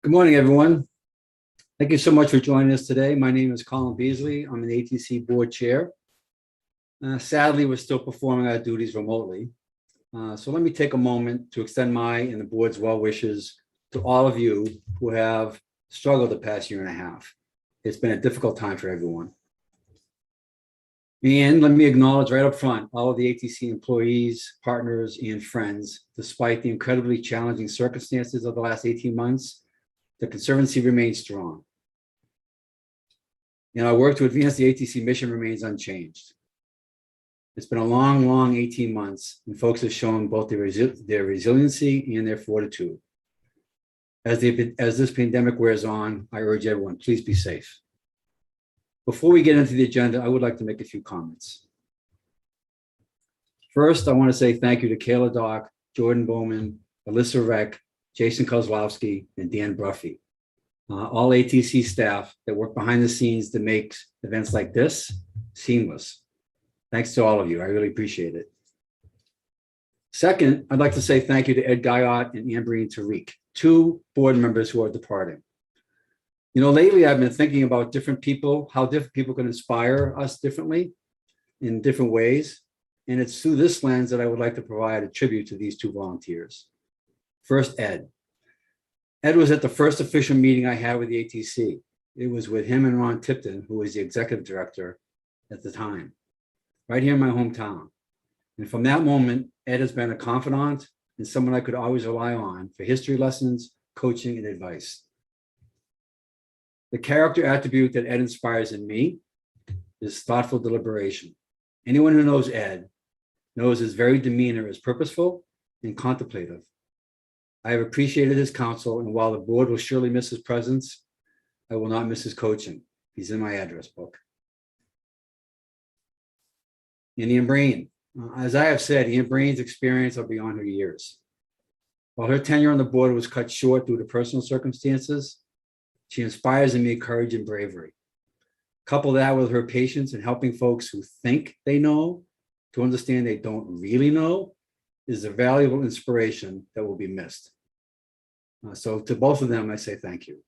Good morning, everyone. Thank you so much for joining us today. My name is Colin Beasley. I'm an ATC board chair. Sadly, we're still performing our duties remotely. So let me take a moment to extend my and the board's well wishes to all of you who have struggled the past year and a half. It's been a difficult time for everyone. And let me acknowledge right up front all of the ATC employees, partners, and friends. Despite the incredibly challenging circumstances of the last 18 months, the Conservancy remains strong. And our work to advance the ATC mission remains unchanged. It's been a long 18 months, and folks have shown both their resiliency and their fortitude. As this pandemic wears on, I urge everyone, please be safe. Before we get into the agenda, I would like to make a few comments. First, I want to say thank you to Kayla Dock, Jordan Bowman, Alyssa Reck, Jason Kozlowski, and Dan Bruffy, all ATC staff that work behind the scenes to make events like this seamless. Thanks to all of you. I really appreciate it. Second, I'd like to say thank you to Ed Guyot and Ambreen Tariq, two board members who are departing. You know, lately I've been thinking about different people, how different people can inspire us differently in different ways. And it's through this lens that I would like to provide a tribute to these two volunteers. First, Ed. Ed was at the first official meeting I had with the ATC. It was with him and Ron Tipton, who was the executive director at the time, right here in my hometown. And from that moment, Ed has been a confidant and someone I could always rely on for history lessons, coaching, and advice. The character attribute that Ed inspires in me is thoughtful deliberation. Anyone who knows Ed knows his very demeanor is purposeful and contemplative. I have appreciated his counsel, and while the board will surely miss his presence, I will not miss his coaching. He's in my address book. And Ian Breen. As I have said, Ian Breen's experience are beyond her years. While her tenure on the board was cut short due to personal circumstances, she inspires in me courage and bravery. Couple that with her patience in helping folks who think they know to understand they don't really know is a valuable inspiration that will be missed. So to both of them, I say thank you.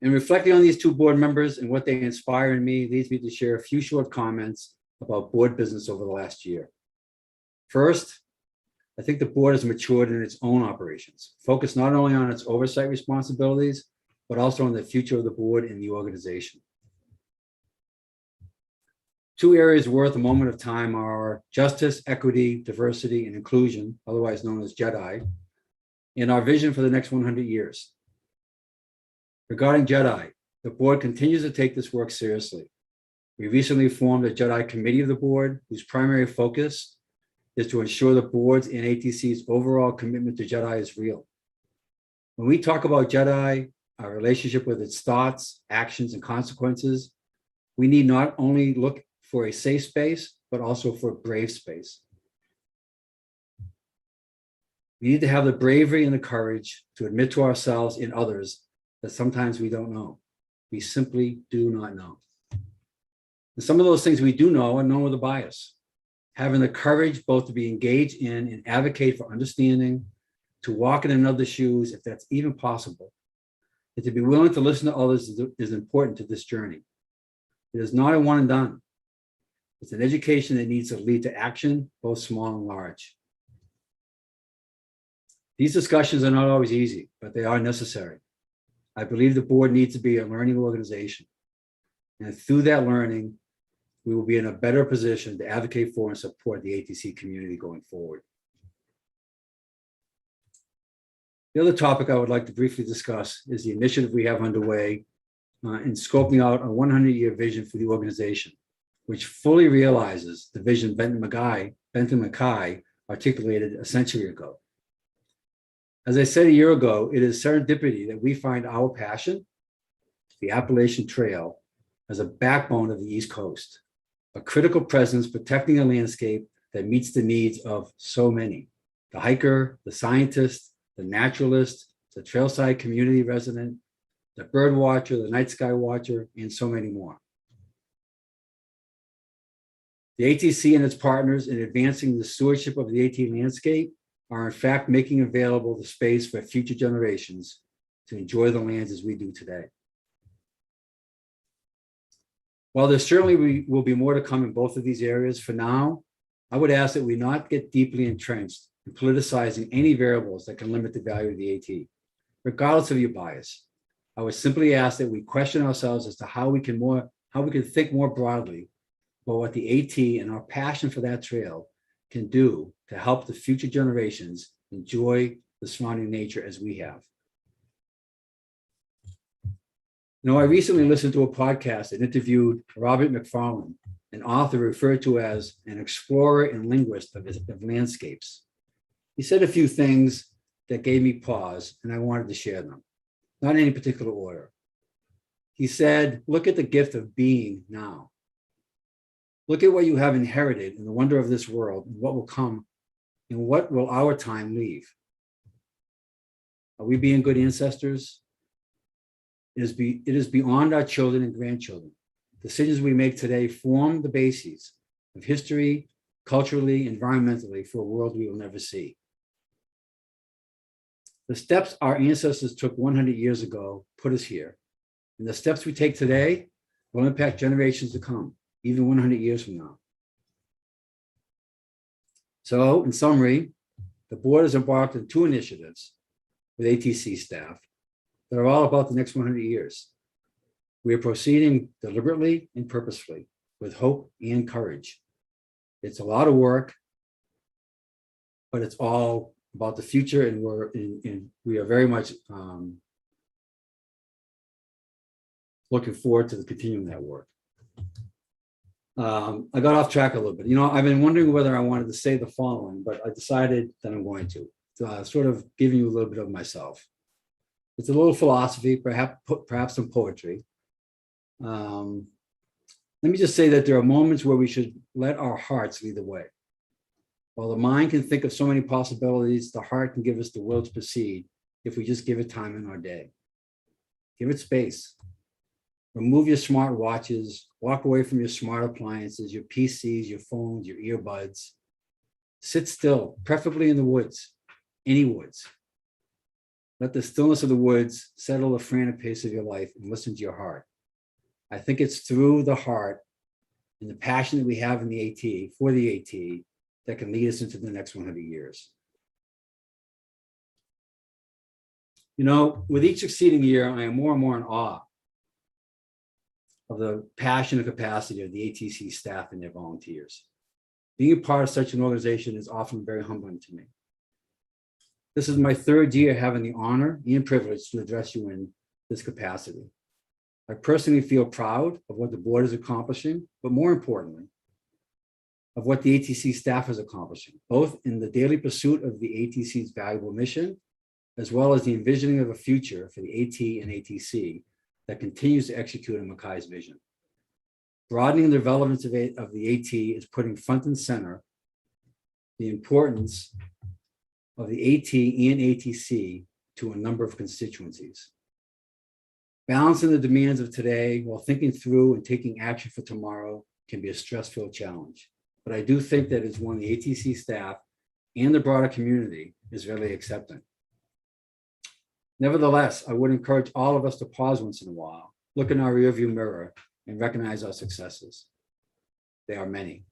In reflecting on these two board members and what they inspire in me leads me to share a few short comments about board business over the last year. First, I think the board has matured in its own operations, focused not only on its oversight responsibilities, but also on the future of the board and the organization. Two areas worth a moment of time are justice, equity, diversity, and inclusion, otherwise known as JEDI, and our vision for the next 100 years. Regarding JEDI, the board continues to take this work seriously. We recently formed a JEDI committee of the board whose primary focus is to ensure the board's and ATC's overall commitment to JEDI is real. When we talk about JEDI, our relationship with its thoughts, actions, and consequences, we need not only look for a safe space, but also for a brave space. We need to have the bravery and the courage to admit to ourselves and others that sometimes we don't know. We simply do not know. And some of those things we do know are known with a bias. Having the courage both to be engaged in and advocate for understanding, to walk in another's shoes if that's even possible, and to be willing to listen to others is important to this journey. It is not a one and done. It's an education that needs to lead to action, both small and large. These discussions are not always easy, but they are necessary. I believe the board needs to be a learning organization. And through that learning, we will be in a better position to advocate for and support the ATC community going forward. The other topic I would like to briefly discuss is the initiative we have underway in scoping out a 100-year vision for the organization, which fully realizes the vision Benton MacKay articulated a century ago. As I said a year ago, it is serendipity that we find our passion, the Appalachian Trail, as a backbone of the East Coast, a critical presence protecting a landscape that meets the needs of so many: the hiker, the scientist, the naturalist, the trailside community resident, the bird watcher, the night sky watcher, and so many more. The ATC and its partners in advancing the stewardship of the AT landscape are in fact making available the space for future generations to enjoy the lands as we do today. While there certainly will be more to come in both of these areas, for now, I would ask that we not get deeply entrenched in politicizing any variables that can limit the value of the AT, regardless of your bias. I would simply ask that we question ourselves as to how we can think more broadly about what the AT and our passion for that trail can do to help the future generations enjoy the surrounding nature as we have. You know, I recently listened to a podcast that interviewed Robert McFarlane, an author referred to as an explorer and linguist of landscapes. He said a few things that gave me pause, and I wanted to share them, not in any particular order. He said, look at the gift of being now. Look at what you have inherited and the wonder of this world and what will come and what will our time leave. Are we being good ancestors? It is beyond our children and grandchildren. Decisions we make today form the bases of history, culturally, environmentally, for a world we will never see. The steps our ancestors took 100 years ago put us here. And the steps we take today will impact generations to come, even 100 years from now. So, in summary, the board has embarked on 2 initiatives with ATC staff that are all about the next 100 years. We are proceeding deliberately and purposefully with hope and courage. It's a lot of work, but it's all about the future, and we are very much looking forward to continuing that work. I got off track a little bit. I've been wondering whether I wanted to say the following, but I decided that I'm going to sort of giving you a little bit of myself. It's a little philosophy, perhaps some poetry. Let me just say that there are moments where we should let our hearts lead the way. While the mind can think of so many possibilities, the heart can give us the will to proceed if we just give it time in our day. Give it space. Remove your smart watches, walk away from your smart appliances, your PCs, your phones, your earbuds. Sit still, preferably in the woods, any woods. Let the stillness of the woods settle the frantic pace of your life and listen to your heart. I think it's through the heart and the passion that we have in the AT, for the AT, that can lead us into the next 100 years. With each succeeding year, I am more and more in awe of the passion and capacity of the ATC staff and their volunteers. Being a part of such an organization is often very humbling to me. This is my 3rd year having the honor and privilege to address you in this capacity. I personally feel proud of what the board is accomplishing, but more importantly, of what the ATC staff is accomplishing, both in the daily pursuit of the ATC's valuable mission, as well as the envisioning of a future for the AT and ATC that continues to execute on Mackay's vision. Broadening the relevance of the AT is putting front and center the importance of the AT and ATC to a number of constituencies. Balancing the demands of today while thinking through and taking action for tomorrow can be a stress-filled challenge. But I do think that it's one the ATC staff and the broader community is really accepting. Nevertheless, I would encourage all of us to pause once in a while, look in our rearview mirror, and recognize our successes. They are many.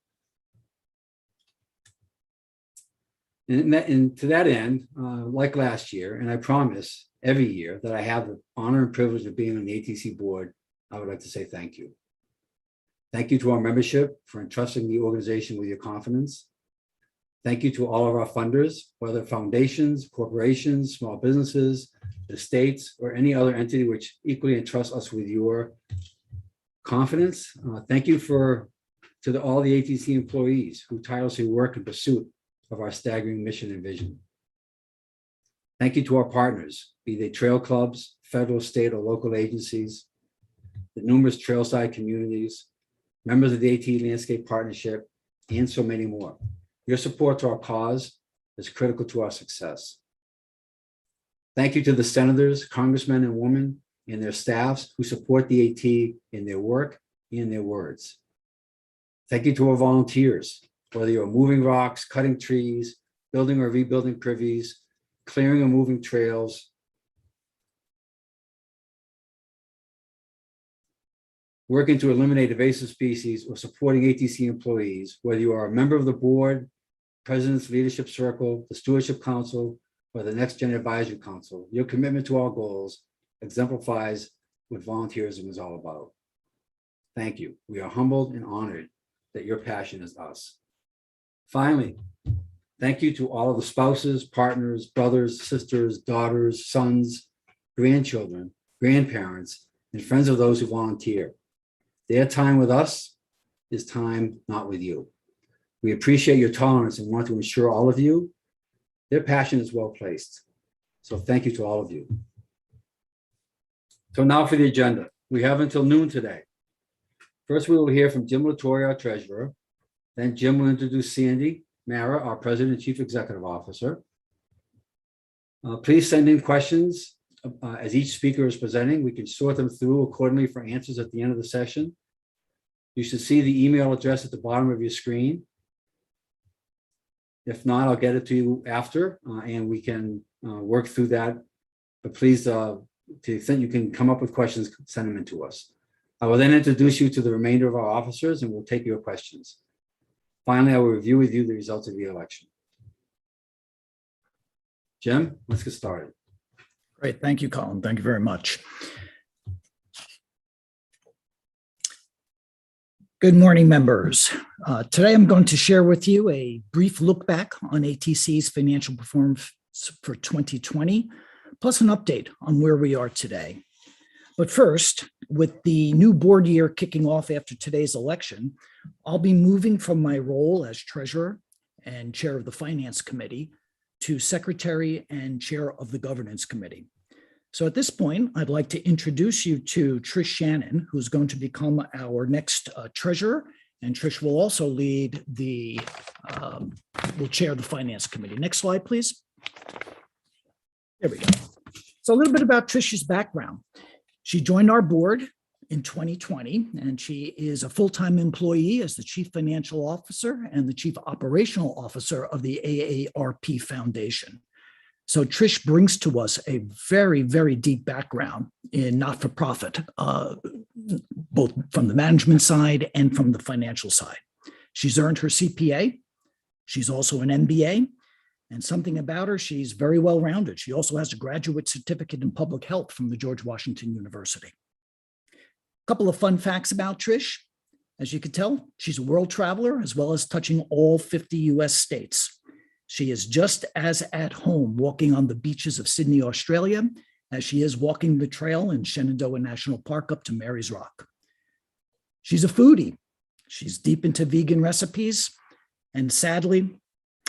And to that end, like last year, and I promise every year that I have the honor and privilege of being on the ATC board, I would like to say thank you. Thank you to our membership for entrusting the organization with your confidence. Thank you to all of our funders, whether foundations, corporations, small businesses, the states, or any other entity which equally entrusts us with your confidence. Thank you to all the ATC employees who tirelessly work in pursuit of our staggering mission and vision. Thank you to our partners, be they trail clubs, federal, state, or local agencies, the numerous trailside communities, members of the AT Landscape Partnership, and so many more. Your support to our cause is critical to our success. Thank you to the senators, congressmen and women, and their staffs who support the AT in their work and their words. Thank you to our volunteers, whether you're moving rocks, cutting trees, building or rebuilding privies, clearing or moving trails, working to eliminate invasive species, or supporting ATC employees, whether you are a member of the board, President's Leadership Circle, the Stewardship Council, or the Next Gen Advisory Council, your commitment to our goals exemplifies what volunteerism is all about. Thank you. We are humbled and honored that your passion is us. Finally, thank you to all of the spouses, partners, brothers, sisters, daughters, sons, grandchildren, grandparents, and friends of those who volunteer. Their time with us is time not with you. We appreciate your tolerance and want to ensure all of you, their passion is well placed. So thank you to all of you. So now for the agenda. We have until noon today. First, we will hear from Jim Latore, our treasurer. Then Jim will introduce Sandy Mara, our president and chief executive officer. Please send in questions as each speaker is presenting. We can sort them through accordingly for answers at the end of the session. You should see the email address at the bottom of your screen. If not, I'll get it to you after and we can work through that. But please, to the extent you can come up with questions, send them in to us. I will then introduce you to the remainder of our officers and we'll take your questions. Finally, I will review with you the results of the election. Jim, let's get started. Great. Thank you, Colin. Thank you very much. Good morning, members. Today, I'm going to share with you a brief look back on ATC's financial performance for 2020, plus an update on where we are today. But first, with the new board year kicking off after today's election, I'll be moving from my role as treasurer and chair of the finance committee to secretary and chair of the governance committee. So at this point, I'd like to introduce you to Trish Shannon, who's going to become our next treasurer, and Trish will also lead will chair the finance committee. Next slide, please. There we go. So a little bit about Trish's background. She joined our board in 2020, and she is a full-time employee as the Chief Financial Officer and the Chief Operational Officer of the AARP Foundation. So Trish brings to us a very, very deep background in not-for-profit, both from the management side and from the financial side. She's earned her CPA. She's also an MBA. And something about her, she's very well-rounded. She also has a graduate certificate in public health from the George Washington University. A couple of fun facts about Trish. As you can tell, she's a world traveler as well as touching all 50 US states. She is just as at home walking on the beaches of Sydney, Australia, as she is walking the trail in Shenandoah National Park up to Mary's Rock. She's a foodie. She's deep into vegan recipes. And sadly,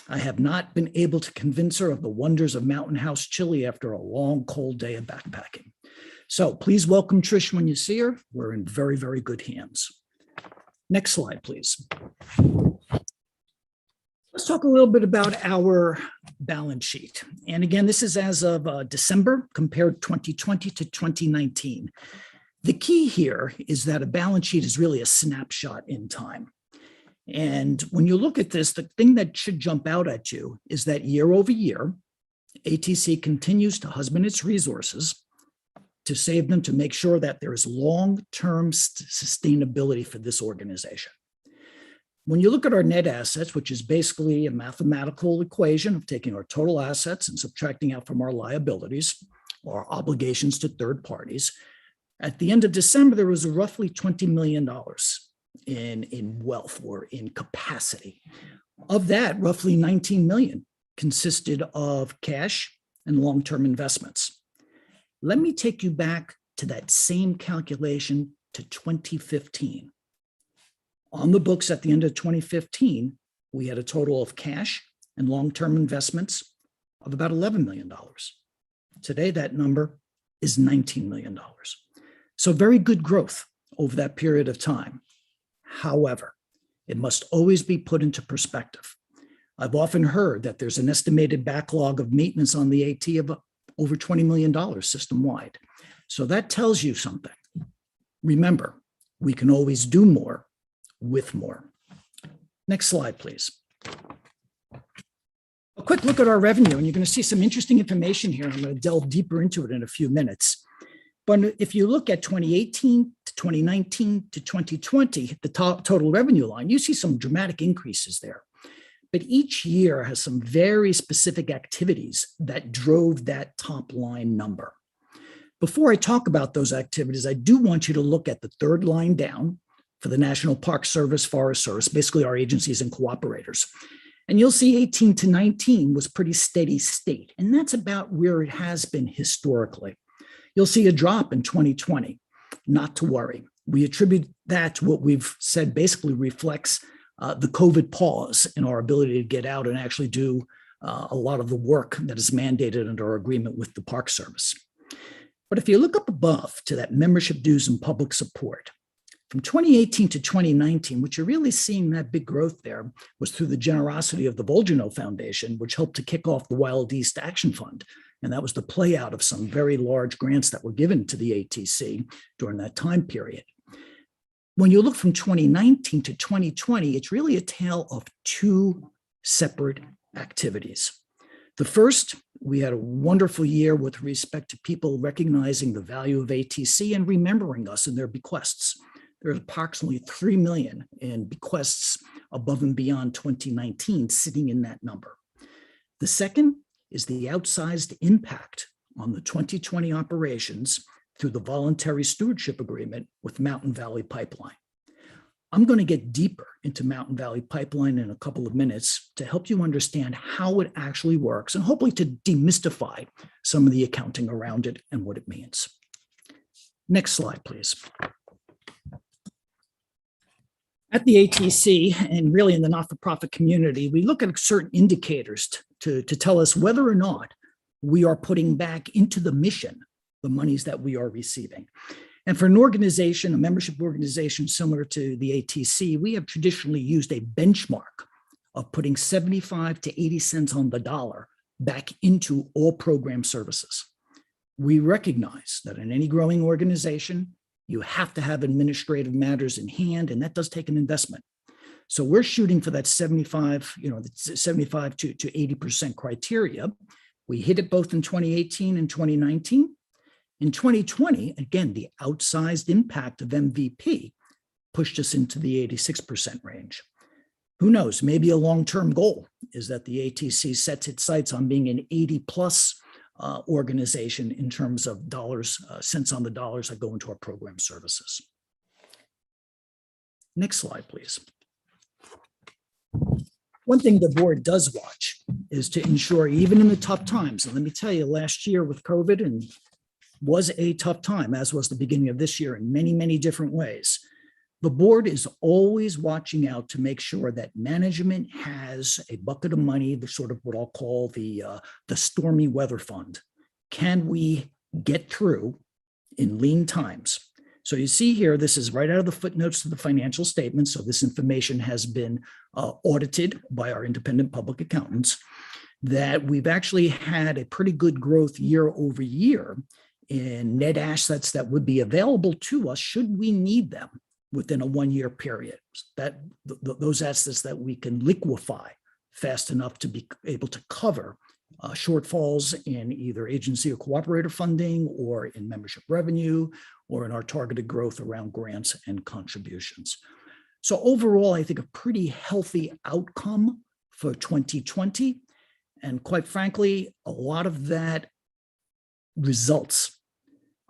I have not been able to convince her of the wonders of Mountain House chili after a long, cold day of backpacking. So please welcome Trish when you see her. We're in very, very good hands. Next slide, please. Let's talk a little bit about our balance sheet. And again, this is as of December, compared 2020 to 2019. The key here is that a balance sheet is really a snapshot in time. And when you look at this, the thing that should jump out at you is that year over year, ATC continues to husband its resources to save them to make sure that there is long-term sustainability for this organization. When you look at our net assets, which is basically a mathematical equation of taking our total assets and subtracting out from our liabilities or obligations to third parties, at the end of December, there was roughly $20 million in wealth or in capacity. Of that, roughly 19 million consisted of cash and long-term investments. Let me take you back to that same calculation to 2015. On the books at the end of 2015, we had a total of cash and long-term investments of about $11 million. Today, that number is $19 million. So very good growth over that period of time. However, it must always be put into perspective. I've often heard that there's an estimated backlog of maintenance on the AT of over $20 million system-wide. So that tells you something. Remember, we can always do more with more. Next slide, please. A quick look at our revenue, and you're going to see some interesting information here. I'm going to delve deeper into it in a few minutes. But if you look at 2018 to 2019 to 2020, the total revenue line, you see some dramatic increases there. But each year has some very specific activities that drove that top line number. Before I talk about those activities, I do want you to look at the third line down for the National Park Service, Forest Service, basically our agencies and cooperators. And you'll see 18 to 19 was pretty steady state. And that's about where it has been historically. You'll see a drop in 2020, not to worry. We attribute that to what we've said basically reflects the COVID pause in our ability to get out and actually do a lot of the work that is mandated under our agreement with the Park Service. But if you look up above to that membership dues and public support, from 2018 to 2019, what you're really seeing that big growth there was through the generosity of the Volgino Foundation, which helped to kick off the Wild East Action Fund. And that was the play out of some very large grants that were given to the ATC during that time period. When you look from 2019 to 2020, it's really a tale of two separate activities. The first, we had a wonderful year with respect to people recognizing the value of ATC and remembering us in their bequests. There's approximately 3 million in bequests above and beyond 2019 sitting in that number. The second is the outsized impact on the 2020 operations through the voluntary stewardship agreement with Mountain Valley Pipeline. I'm going to get deeper into Mountain Valley Pipeline in a couple of minutes to help you understand how it actually works and hopefully to demystify some of the accounting around it and what it means. Next slide, please. At the ATC and really in the not-for-profit community, we look at certain indicators to tell us whether or not we are putting back into the mission the monies that we are receiving. And for an organization, a membership organization similar to the ATC, we have traditionally used a benchmark of putting 75 to 80 cents on the dollar back into all program services. We recognize that in any growing organization, you have to have administrative matters in hand, and that does take an investment. So we're shooting for that 75 to 80% criteria. We hit it both in 2018 and 2019. In 2020, again, the outsized impact of MVP pushed us into the 86% range. Who knows, maybe a long-term goal is that the ATC sets its sights on being an 80+ organization in terms of dollars, cents on the dollars that go into our program services. Next slide, please. One thing the board does watch is to ensure, even in the tough times, and let me tell you, last year with COVID and was a tough time, as was the beginning of this year in many, many different ways. The board is always watching out to make sure that management has a bucket of money, the sort of what I'll call the stormy weather fund. Can we get through in lean times? So you see here, this is right out of the footnotes to the financial statements. So this information has been audited by our independent public accountants, that we've actually had a pretty good growth year over year in net assets that would be available to us should we need them within a one-year period. That those assets that we can liquefy fast enough to be able to cover shortfalls in either agency or cooperator funding or in membership revenue or in our targeted growth around grants and contributions. So overall, I think a pretty healthy outcome for 2020. And quite frankly, a lot of that results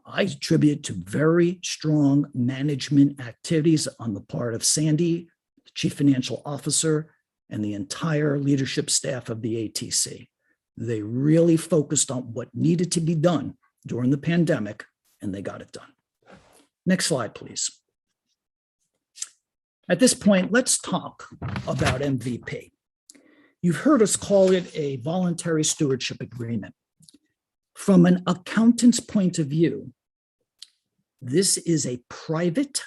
I attribute to very strong management activities on the part of Sandy, the Chief Financial Officer, and the entire leadership staff of the ATC. They really focused on what needed to be done during the pandemic, and they got it done. Next slide, please. At this point, let's talk about MVP. You've heard us call it a voluntary stewardship agreement. From an accountant's point of view, this is a private,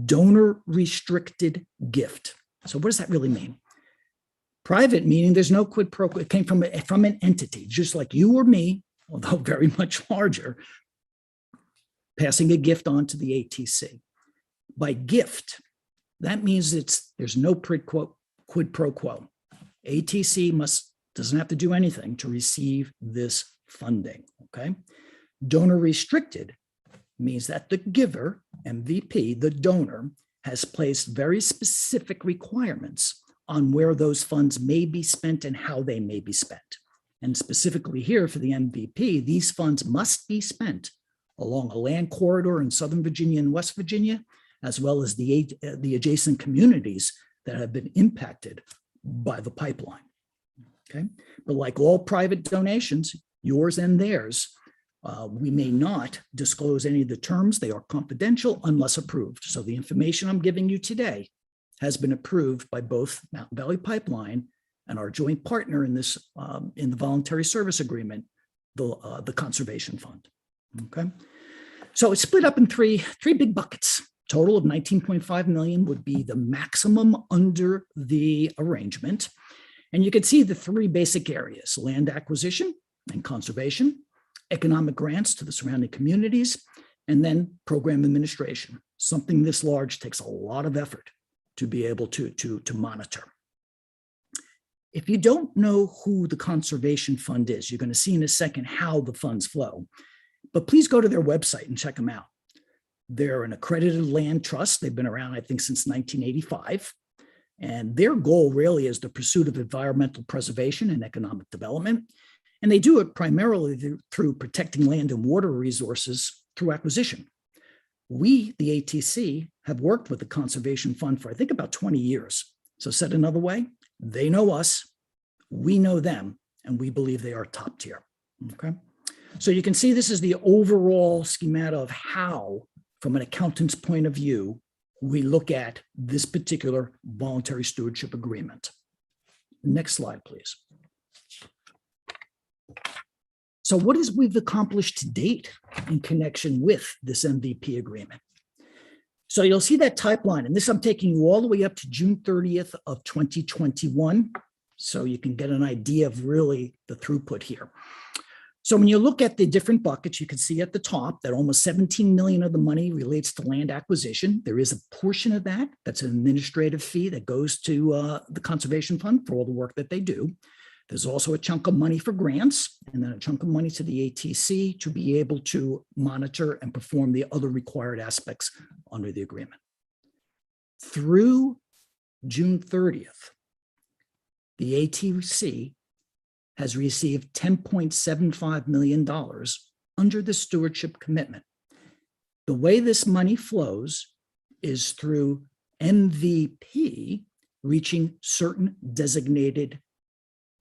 donor-restricted gift. So what does that really mean? Private meaning there's no quid pro quo. It came from an entity, just like you or me, although very much larger, passing a gift on to the ATC. By gift, that means there's no quid pro quo. ATC doesn't have to do anything to receive this funding, okay? Donor restricted means that the giver, MVP, the donor, has placed very specific requirements on where those funds may be spent and how they may be spent. And specifically here for the MVP, these funds must be spent along a land corridor in Southern Virginia and West Virginia, as well as the adjacent communities that have been impacted by the pipeline, okay? But like all private donations, yours and theirs, we may not disclose any of the terms. They are confidential unless approved. So the information I'm giving you today has been approved by both Mountain Valley Pipeline and our joint partner in this, in the voluntary service agreement, the Conservation Fund. Okay, so it's split up in three big buckets. Total of 19.5 million would be the maximum under the arrangement. And you can see the three basic areas: land acquisition and conservation, economic grants to the surrounding communities, and then program administration. Something this large takes a lot of effort to be able to monitor. If you don't know who the Conservation Fund is, you're going to see in a second how the funds flow. But please go to their website and check them out. They're an accredited land trust. They've been around, I think, since 1985. And their goal really is the pursuit of environmental preservation and economic development. And they do it primarily through protecting land and water resources through acquisition. We, the ATC, have worked with the Conservation Fund for, I think, about 20 years. So said another way, they know us, we know them, and we believe they are top tier. Okay. So you can see this is the overall schema of how, from an accountant's point of view, we look at this particular voluntary stewardship agreement. Next slide, please. So what is we've accomplished to date in connection with this MVP agreement? So you'll see that type line, and this I'm taking you all the way up to June 30th of 2021, so you can get an idea of really the throughput here. So when you look at the different buckets, you can see at the top that almost 17 million of the money relates to land acquisition. There is a portion of that that's an administrative fee that goes to the Conservation Fund for all the work that they do. There's also a chunk of money for grants, and then a chunk of money to the ATC to be able to monitor and perform the other required aspects under the agreement. Through June 30th, the ATC has received $10.75 million under the stewardship commitment. The way this money flows is through MVP reaching certain designated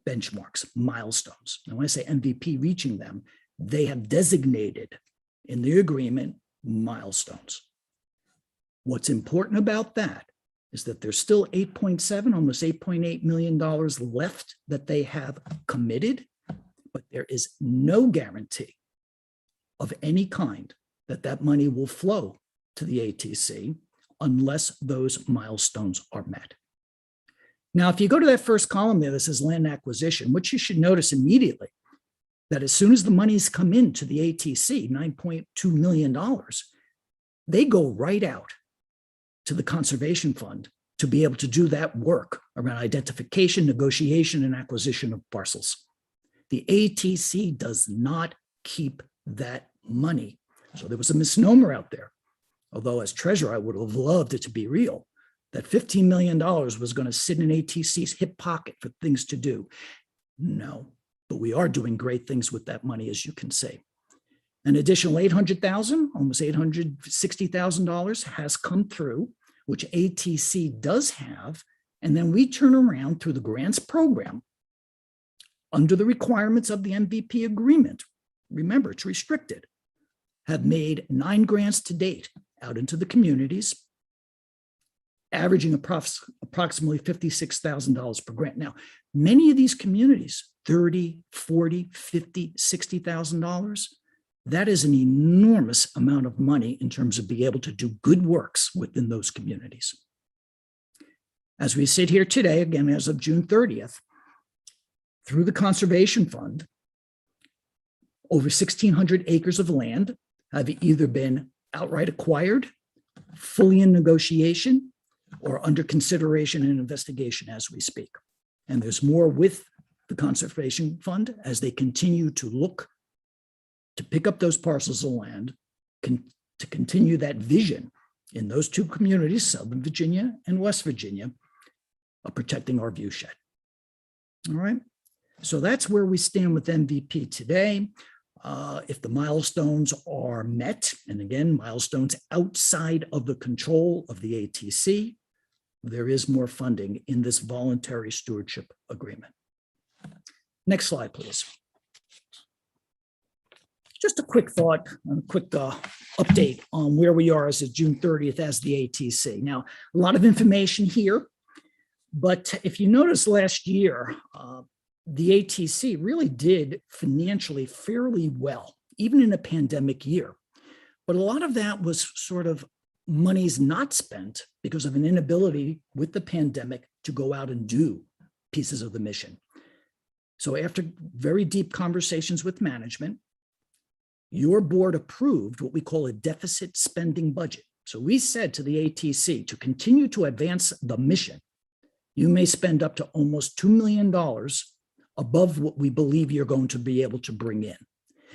benchmarks, milestones. And when I say MVP reaching them, they have designated in the agreement milestones. What's important about that is that there's still 8.7, almost $8.8 million left that they have committed, but there is no guarantee of any kind that that money will flow to the ATC unless those milestones are met. Now, if you go to that first column there that says land acquisition, what you should notice immediately, that as soon as the monies come into the ATC, $9.2 million, they go right out to the Conservation Fund to be able to do that work around identification, negotiation, and acquisition of parcels. The ATC does not keep that money. So there was a misnomer out there, although as treasurer, I would have loved it to be real, that $15 million was going to sit in ATC's hip pocket for things to do. No, but we are doing great things with that money, as you can see. An additional $800,000, almost $860,000 has come through, which ATC does have, and then we turn around through the grants program under the requirements of the MVP agreement. Remember, it's restricted. Have made 9 grants to date out into the communities, averaging approximately $56,000 per grant. Now, many of these communities, $30,000, $40,000, $50,000, $60,000, that is an enormous amount of money in terms of being able to do good works within those communities. As we sit here today, again, as of June 30th, through the Conservation Fund, over 1,600 acres of land have either been outright acquired, fully in negotiation, or under consideration and investigation as we speak. And there's more with the Conservation Fund as they continue to look to pick up those parcels of land, to continue that vision in those two communities, Southern Virginia and West Virginia, of protecting our view shed. All right, so that's where we stand with MVP today. If the milestones are met, and again, milestones outside of the control of the ATC, there is more funding in this voluntary stewardship agreement. Next slide, please. Just a quick thought, a quick update on where we are as of June 30th as the ATC. Now, a lot of information here. But if you notice last year, the ATC really did financially fairly well, even in a pandemic year. But a lot of that was sort of monies not spent because of an inability with the pandemic to go out and do pieces of the mission. So after very deep conversations with management, your board approved what we call a deficit spending budget. So we said to the ATC, to continue to advance the mission, you may spend up to almost $2 million above what we believe you're going to be able to bring in.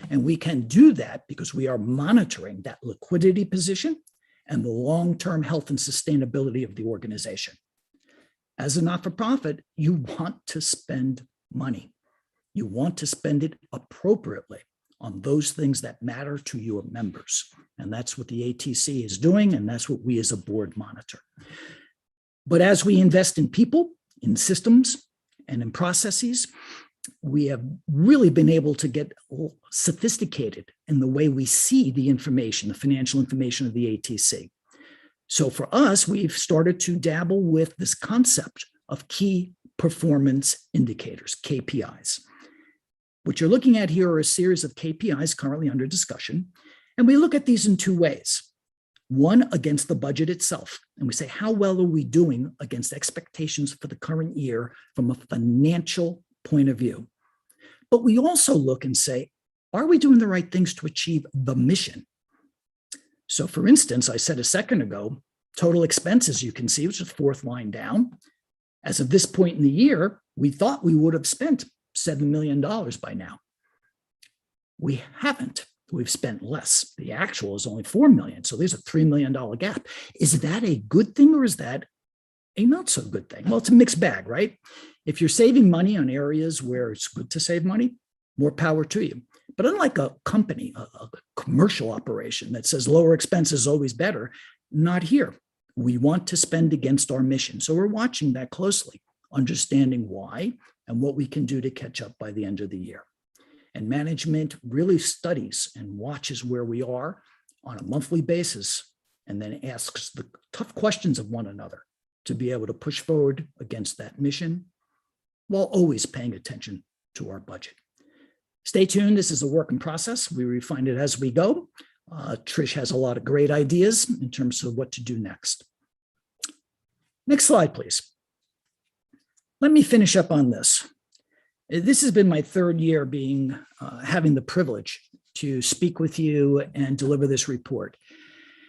And we can do that because we are monitoring that liquidity position and the long-term health and sustainability of the organization. As a not-for-profit, you want to spend money. You want to spend it appropriately on those things that matter to your members. And that's what the ATC is doing, and that's what we as a board monitor. But as we invest in people, in systems, and in processes, we have really been able to get sophisticated in the way we see the information, the financial information of the ATC. So for us, we've started to dabble with this concept of key performance indicators, KPIs. What you're looking at here are a series of KPIs currently under discussion. And we look at these in two ways. One, against the budget itself. And we say, how well are we doing against expectations for the current year from a financial point of view? But we also look and say, are we doing the right things to achieve the mission? So for instance, I said a second ago, total expenses, you can see, which is the fourth line down. As of this point in the year, we thought we would have spent $7 million by now. We haven't. We've spent less. The actual is only $4 million. So there's a $3 million gap. Is that a good thing or is that a not so good thing? Well, it's a mixed bag, right? If you're saving money on areas where it's good to save money, more power to you. But unlike a company, a commercial operation that says lower expenses is always better, not here. We want to spend against our mission. So we're watching that closely, understanding why and what we can do to catch up by the end of the year. And management really studies and watches where we are on a monthly basis and then asks the tough questions of one another to be able to push forward against that mission while always paying attention to our budget. Stay tuned. This is a work in process. We refine it as we go. Trish has a lot of great ideas in terms of what to do next. Next slide, please. Let me finish up on this. This has been my third year having the privilege to speak with you and deliver this report.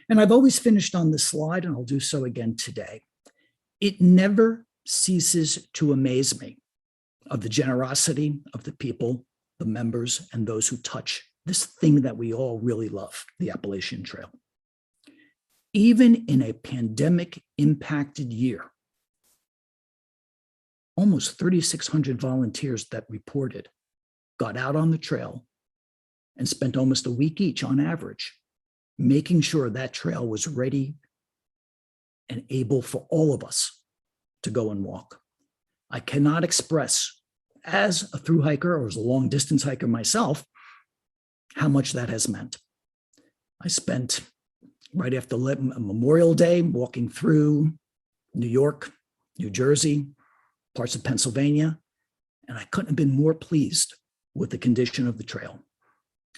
And I've always finished on this slide, and I'll do so again today. It never ceases to amaze me of the generosity of the people, the members, and those who touch this thing that we all really love, the Appalachian Trail. Even in a pandemic-impacted year, almost 3,600 volunteers that reported got out on the trail and spent almost a week each on average, making sure that trail was ready and able for all of us to go and walk. I cannot express, as a through hiker or as a long distance hiker myself, how much that has meant. I spent right after Memorial Day walking through New York, New Jersey, parts of Pennsylvania, and I couldn't have been more pleased with the condition of the trail.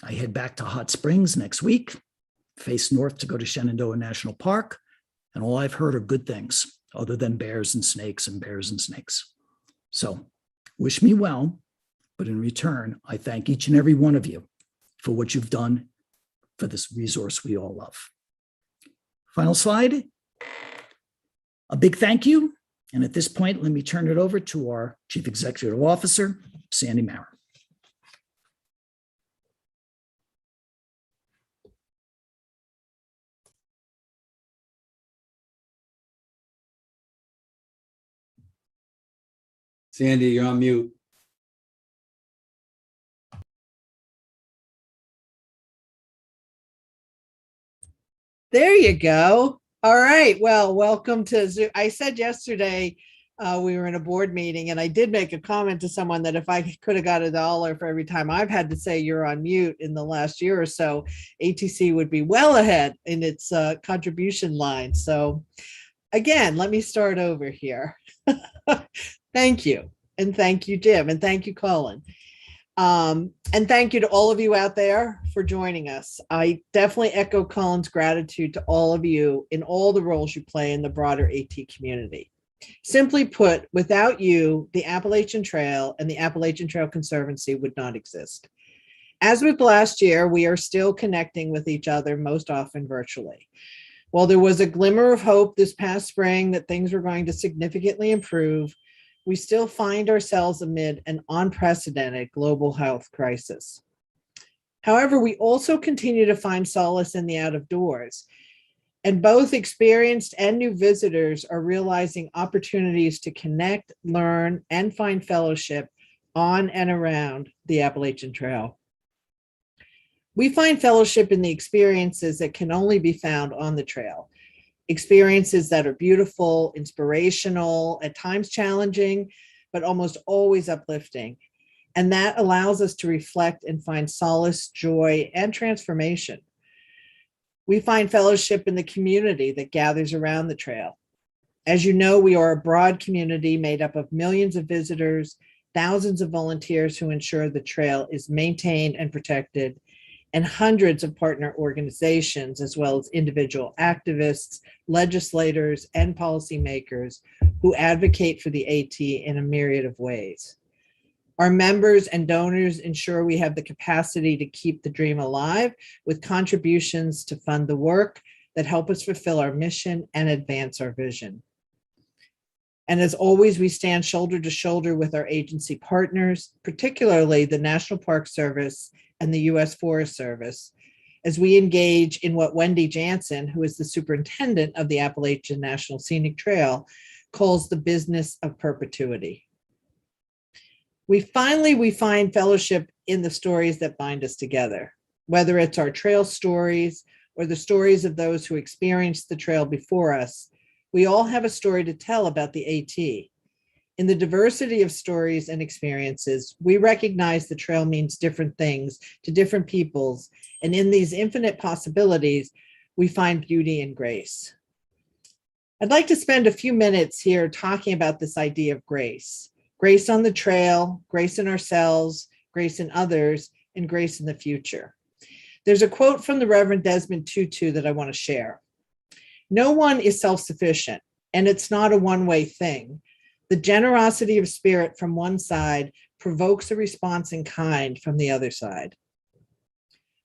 I head back to Hot Springs next week, face north to go to Shenandoah National Park, and all I've heard are good things other than bears and snakes and bears and snakes. So wish me well, but in return, I thank each and every one of you for what you've done for this resource we all love. Final slide. A big thank you. And at this point, let me turn it over to our Chief Executive Officer, Sandy Maurer. Sandy, you're on mute. There you go. All right. Well, welcome to Zoom. I said yesterday we were in a board meeting and I did make a comment to someone that if I could have got $1 for every time I've had to say you're on mute in the last year or so, ATC would be well ahead in its contribution line. So Again, let me start over here. Thank you. And thank you, Jim. And thank you, Colin. And thank you to all of you out there for joining us. I definitely echo Colin's gratitude to all of you in all the roles you play in the broader AT community. Simply put, without you, the Appalachian Trail and the Appalachian Trail Conservancy would not exist. As with last year, we are still connecting with each other, most often virtually. While there was a glimmer of hope this past spring that things were going to significantly improve, we still find ourselves amid an unprecedented global health crisis. However, we also continue to find solace in the out of doors, and both experienced and new visitors are realizing opportunities to connect, learn, and find fellowship on and around the Appalachian Trail. We find fellowship in the experiences that can only be found on the trail. Experiences that are beautiful, inspirational, at times challenging, but almost always uplifting. And that allows us to reflect and find solace, joy, and transformation. We find fellowship in the community that gathers around the trail. As you know, we are a broad community made up of millions of visitors, thousands of volunteers who ensure the trail is maintained and protected, and hundreds of partner organizations, as well as individual activists, legislators, and policymakers who advocate for the AT in a myriad of ways. Our members and donors ensure we have the capacity to keep the dream alive with contributions to fund the work that help us fulfill our mission and advance our vision. And as always, we stand shoulder to shoulder with our agency partners, particularly the National Park Service and the U.S. Forest Service, as we engage in what Wendy Jansen, who is the superintendent of the Appalachian National Scenic Trail, calls the business of perpetuity. We find fellowship in the stories that bind us together, whether it's our trail stories or the stories of those who experienced the trail before us. We all have a story to tell about the AT. In the diversity of stories and experiences, we recognize the trail means different things to different peoples, and in these infinite possibilities, we find beauty and grace. I'd like to spend a few minutes here talking about this idea of grace. Grace on the trail, grace in ourselves, grace in others, and grace in the future. There's a quote from the Reverend Desmond Tutu that I want to share. No one is self-sufficient, and it's not a one-way thing. The generosity of spirit from one side provokes a response in kind from the other side.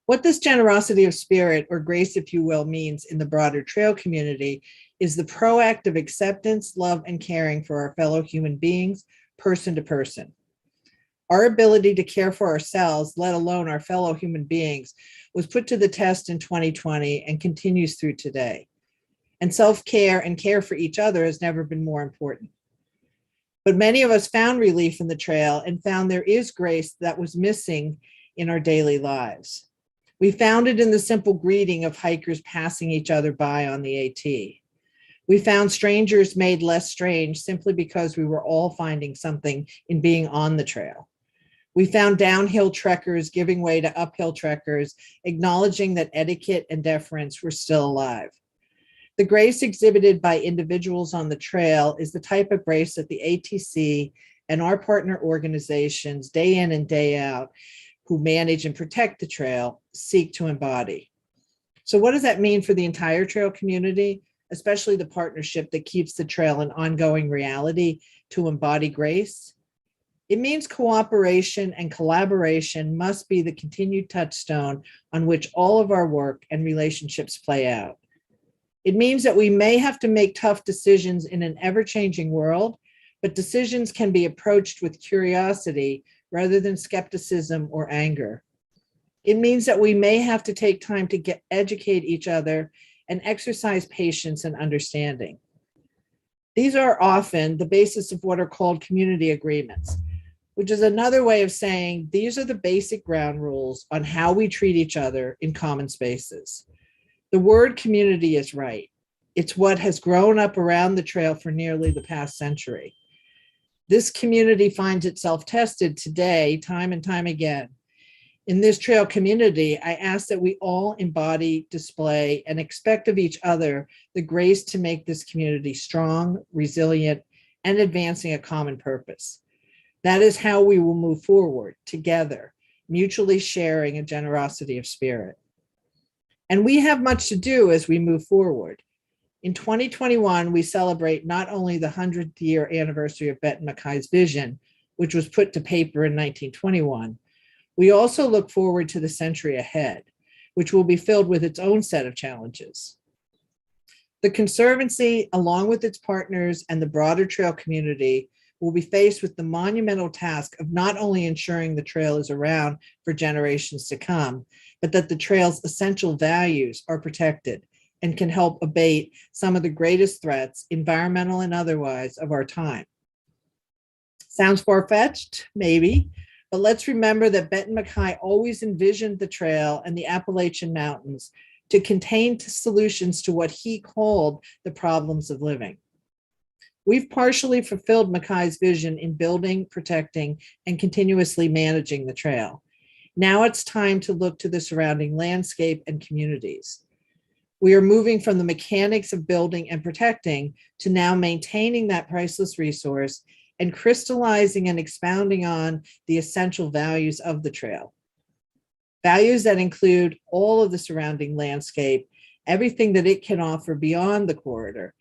What this generosity of spirit, or grace, if you will, means in the broader trail community is the proactive acceptance, love, and caring for our fellow human beings, person to person. Our ability to care for ourselves, let alone our fellow human beings, was put to the test in 2020 and continues through today. And self-care and care for each other has never been more important. But many of us found relief in the trail and found there is grace that was missing in our daily lives. We found it in the simple greeting of hikers passing each other by on the AT. We found strangers made less strange simply because we were all finding something in being on the trail. We found downhill trekkers giving way to uphill trekkers, acknowledging that etiquette and deference were still alive. The grace exhibited by individuals on the trail is the type of grace that the ATC and our partner organizations, day in and day out, who manage and protect the trail, seek to embody. So what does that mean for the entire trail community, especially the partnership that keeps the trail an ongoing reality to embody grace? It means cooperation and collaboration must be the continued touchstone on which all of our work and relationships play out. It means that we may have to make tough decisions in an ever-changing world, but decisions can be approached with curiosity rather than skepticism or anger. It means that we may have to take time to educate each other and exercise patience and understanding. These are often the basis of what are called community agreements, which is another way of saying these are the basic ground rules on how we treat each other in common spaces. The word community is right. It's what has grown up around the trail for nearly the past century. This community finds itself tested today, time and time again. In this trail community, I ask that we all embody, display, and expect of each other the grace to make this community strong, resilient, and advancing a common purpose. That is how we will move forward together, mutually sharing a generosity of spirit. And we have much to do as we move forward. In 2021, we celebrate not only the 100th year anniversary of Benton MacKay's vision, which was put to paper in 1921, we also look forward to the century ahead, which will be filled with its own set of challenges. The Conservancy, along with its partners and the broader trail community, will be faced with the monumental task of not only ensuring the trail is around for generations to come, but that the trail's essential values are protected and can help abate some of the greatest threats, environmental and otherwise, of our time. Sounds far-fetched? Maybe. But let's remember that Benton MacKay always envisioned the trail and the Appalachian Mountains to contain solutions to what he called the problems of living. We've partially fulfilled MacKay's vision in building, protecting, and continuously managing the trail. Now it's time to look to the surrounding landscape and communities. We are moving from the mechanics of building and protecting to now maintaining that priceless resource and crystallizing and expounding on the essential values of the trail. Values that include all of the surrounding landscape, everything that it can offer beyond the corridor,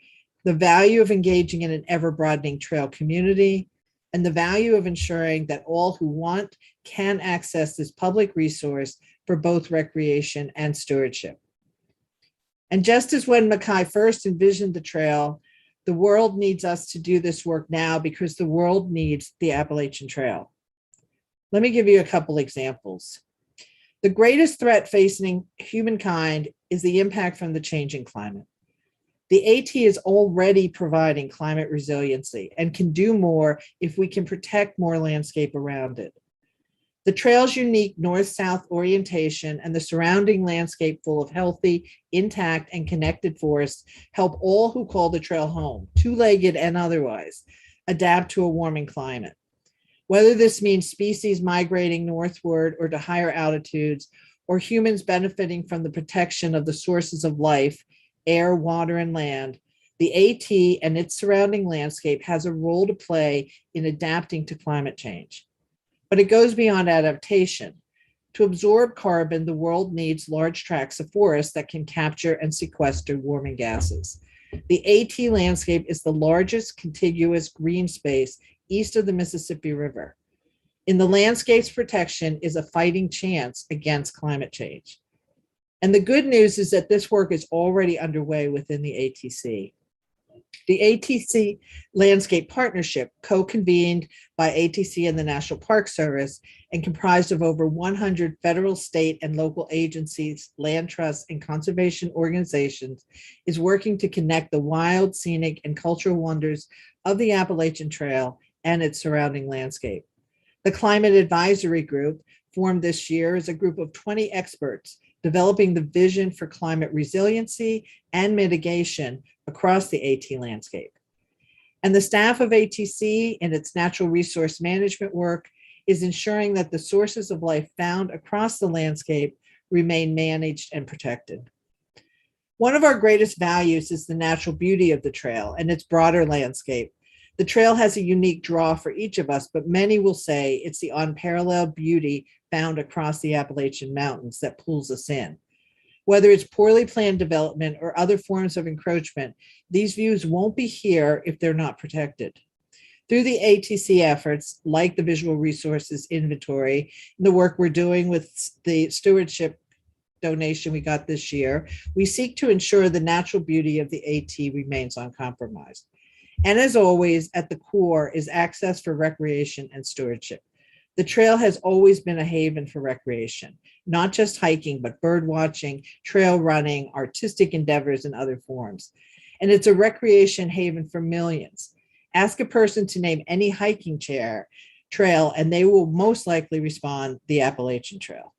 the value of engaging in an ever-broadening trail community, and the value of ensuring that all who want can access this public resource for both recreation and stewardship. And just as when MacKay first envisioned the trail, the world needs us to do this work now because the world needs the Appalachian Trail. Let me give you a couple examples. The greatest threat facing humankind is the impact from the changing climate. The AT is already providing climate resiliency and can do more if we can protect more landscape around it. The trail's unique north-south orientation and the surrounding landscape full of healthy, intact, and connected forests help all who call the trail home, two-legged and otherwise, adapt to a warming climate. Whether this means species migrating northward or to higher altitudes, or humans benefiting from the protection of the sources of life, air, water, and land, the AT and its surrounding landscape has a role to play in adapting to climate change. But it goes beyond adaptation. To absorb carbon, the world needs large tracts of forest that can capture and sequester warming gases. The AT landscape is the largest contiguous green space east of the Mississippi River. In the landscape's protection is a fighting chance against climate change. And the good news is that this work is already underway within the ATC. The ATC Landscape Partnership, co-convened by ATC and the National Park Service and comprised of over 100 federal, state, and local agencies, land trusts, and conservation organizations, is working to connect the wild, scenic, and cultural wonders of the Appalachian Trail and its surrounding landscape. The Climate Advisory Group, formed this year, is a group of 20 experts developing the vision for climate resiliency and mitigation across the AT landscape. And the staff of ATC and its natural resource management work is ensuring that the sources of life found across the landscape remain managed and protected. One of our greatest values is the natural beauty of the trail and its broader landscape. The trail has a unique draw for each of us, but many will say it's the unparalleled beauty found across the Appalachian Mountains that pulls us in. Whether it's poorly planned development or other forms of encroachment, these views won't be here if they're not protected. Through the ATC efforts, like the Visual Resources Inventory, the work we're doing with the stewardship donation we got this year, we seek to ensure the natural beauty of the AT remains uncompromised. And as always, at the core is access for recreation and stewardship. The trail has always been a haven for recreation, not just hiking, but bird watching, trail running, artistic endeavors, and other forms. And it's a recreation haven for millions. Ask a person to name any hiking trail, and they will most likely respond the Appalachian Trail.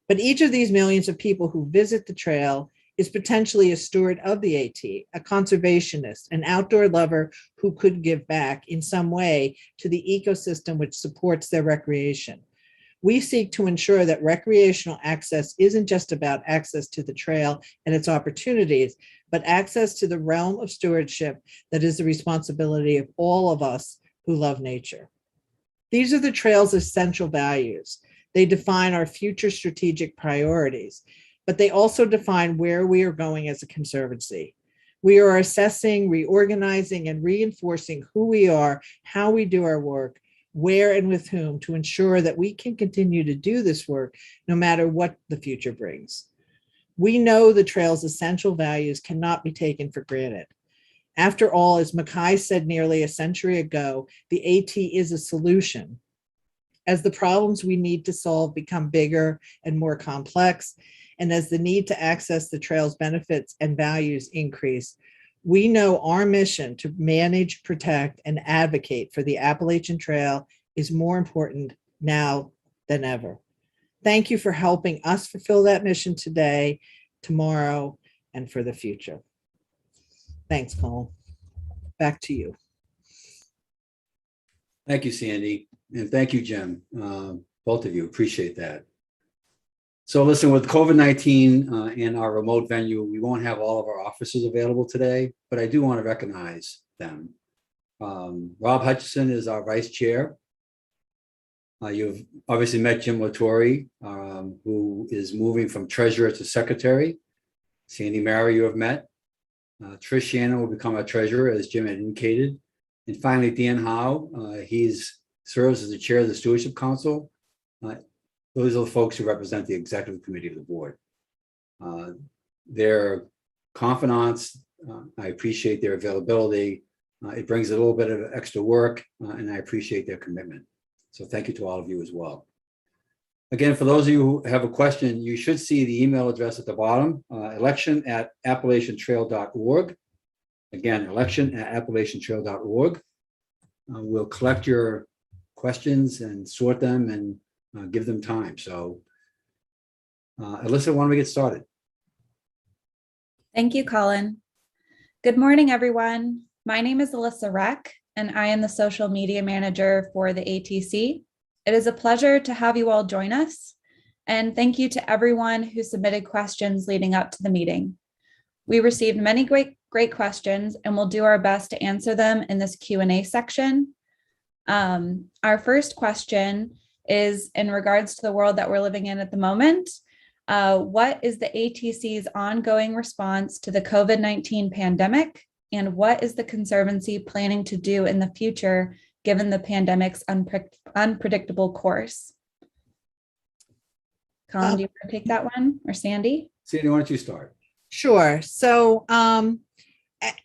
But each of these millions of people who visit the trail is potentially a steward of the AT, a conservationist, an outdoor lover who could give back in some way to the ecosystem which supports their recreation. We seek to ensure that recreational access isn't just about access to the trail and its opportunities, but access to the realm of stewardship that is the responsibility of all of us who love nature. These are the trail's essential values. They define our future strategic priorities, but they also define where we are going as a conservancy. We are assessing, reorganizing, and reinforcing who we are, how we do our work, where and with whom, to ensure that we can continue to do this work no matter what the future brings. We know the trail's essential values cannot be taken for granted. After all, as Mackay said nearly a century ago, the AT is a solution. As the problems we need to solve become bigger and more complex, and as the need to access the trail's benefits and values increase, we know our mission to manage, protect, and advocate for the Appalachian Trail is more important now than ever. Thank you for helping us fulfill that mission today, tomorrow, and for the future. Thanks, Colin. Back to you. Thank you, Sandy. And thank you, Jim. Both of you, appreciate that. So listen, with COVID-19 and our remote venue, we won't have all of our officers available today, but I do want to recognize them. Rob Hutchison is our vice chair. You've obviously met Jim Latore, who is moving from treasurer to secretary. Sandy Mara, you have met. Trish Shannon will become our treasurer, as Jim had indicated. And finally, Dan Howe, serves as the chair of the Stewardship Council. Those are the folks who represent the executive committee of the board. Their confidants, I appreciate their availability. It brings a little bit of extra work, and I appreciate their commitment. So thank you to all of you as well. Again, for those of you who have a question, you should see the email address at the bottom, election@appalachiantrail.org. Again, election@appalachiantrail.org. We'll collect your questions and sort them and give them time. So, Alyssa, why don't we get started? Thank you, Colin. Good morning, everyone. My name is Alyssa Reck, and I am the social media manager for the ATC. It is a pleasure to have you all join us. And thank you to everyone who submitted questions leading up to the meeting. We received many great questions, and we'll do our best to answer them in this Q&A section. Our first question is in regards to the world that we're living in at the moment. What is the ATC's ongoing response to the COVID-19 pandemic? And what is the Conservancy planning to do in the future, given the pandemic's unpredictable course? Colin, do you want to take that one, or Sandy? Sandy, why don't you start? Sure. So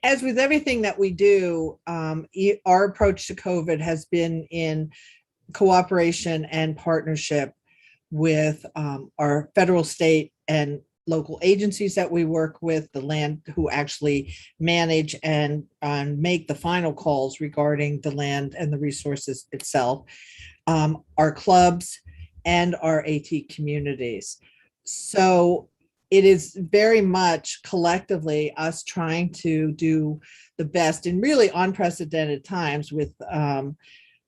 as with everything that we do, our approach to COVID has been in cooperation and partnership with our federal, state, and local agencies that we work with, the land who actually manage and make the final calls regarding the land and the resources itself, our clubs, and our AT communities. So it is very much collectively us trying to do the best in really unprecedented times with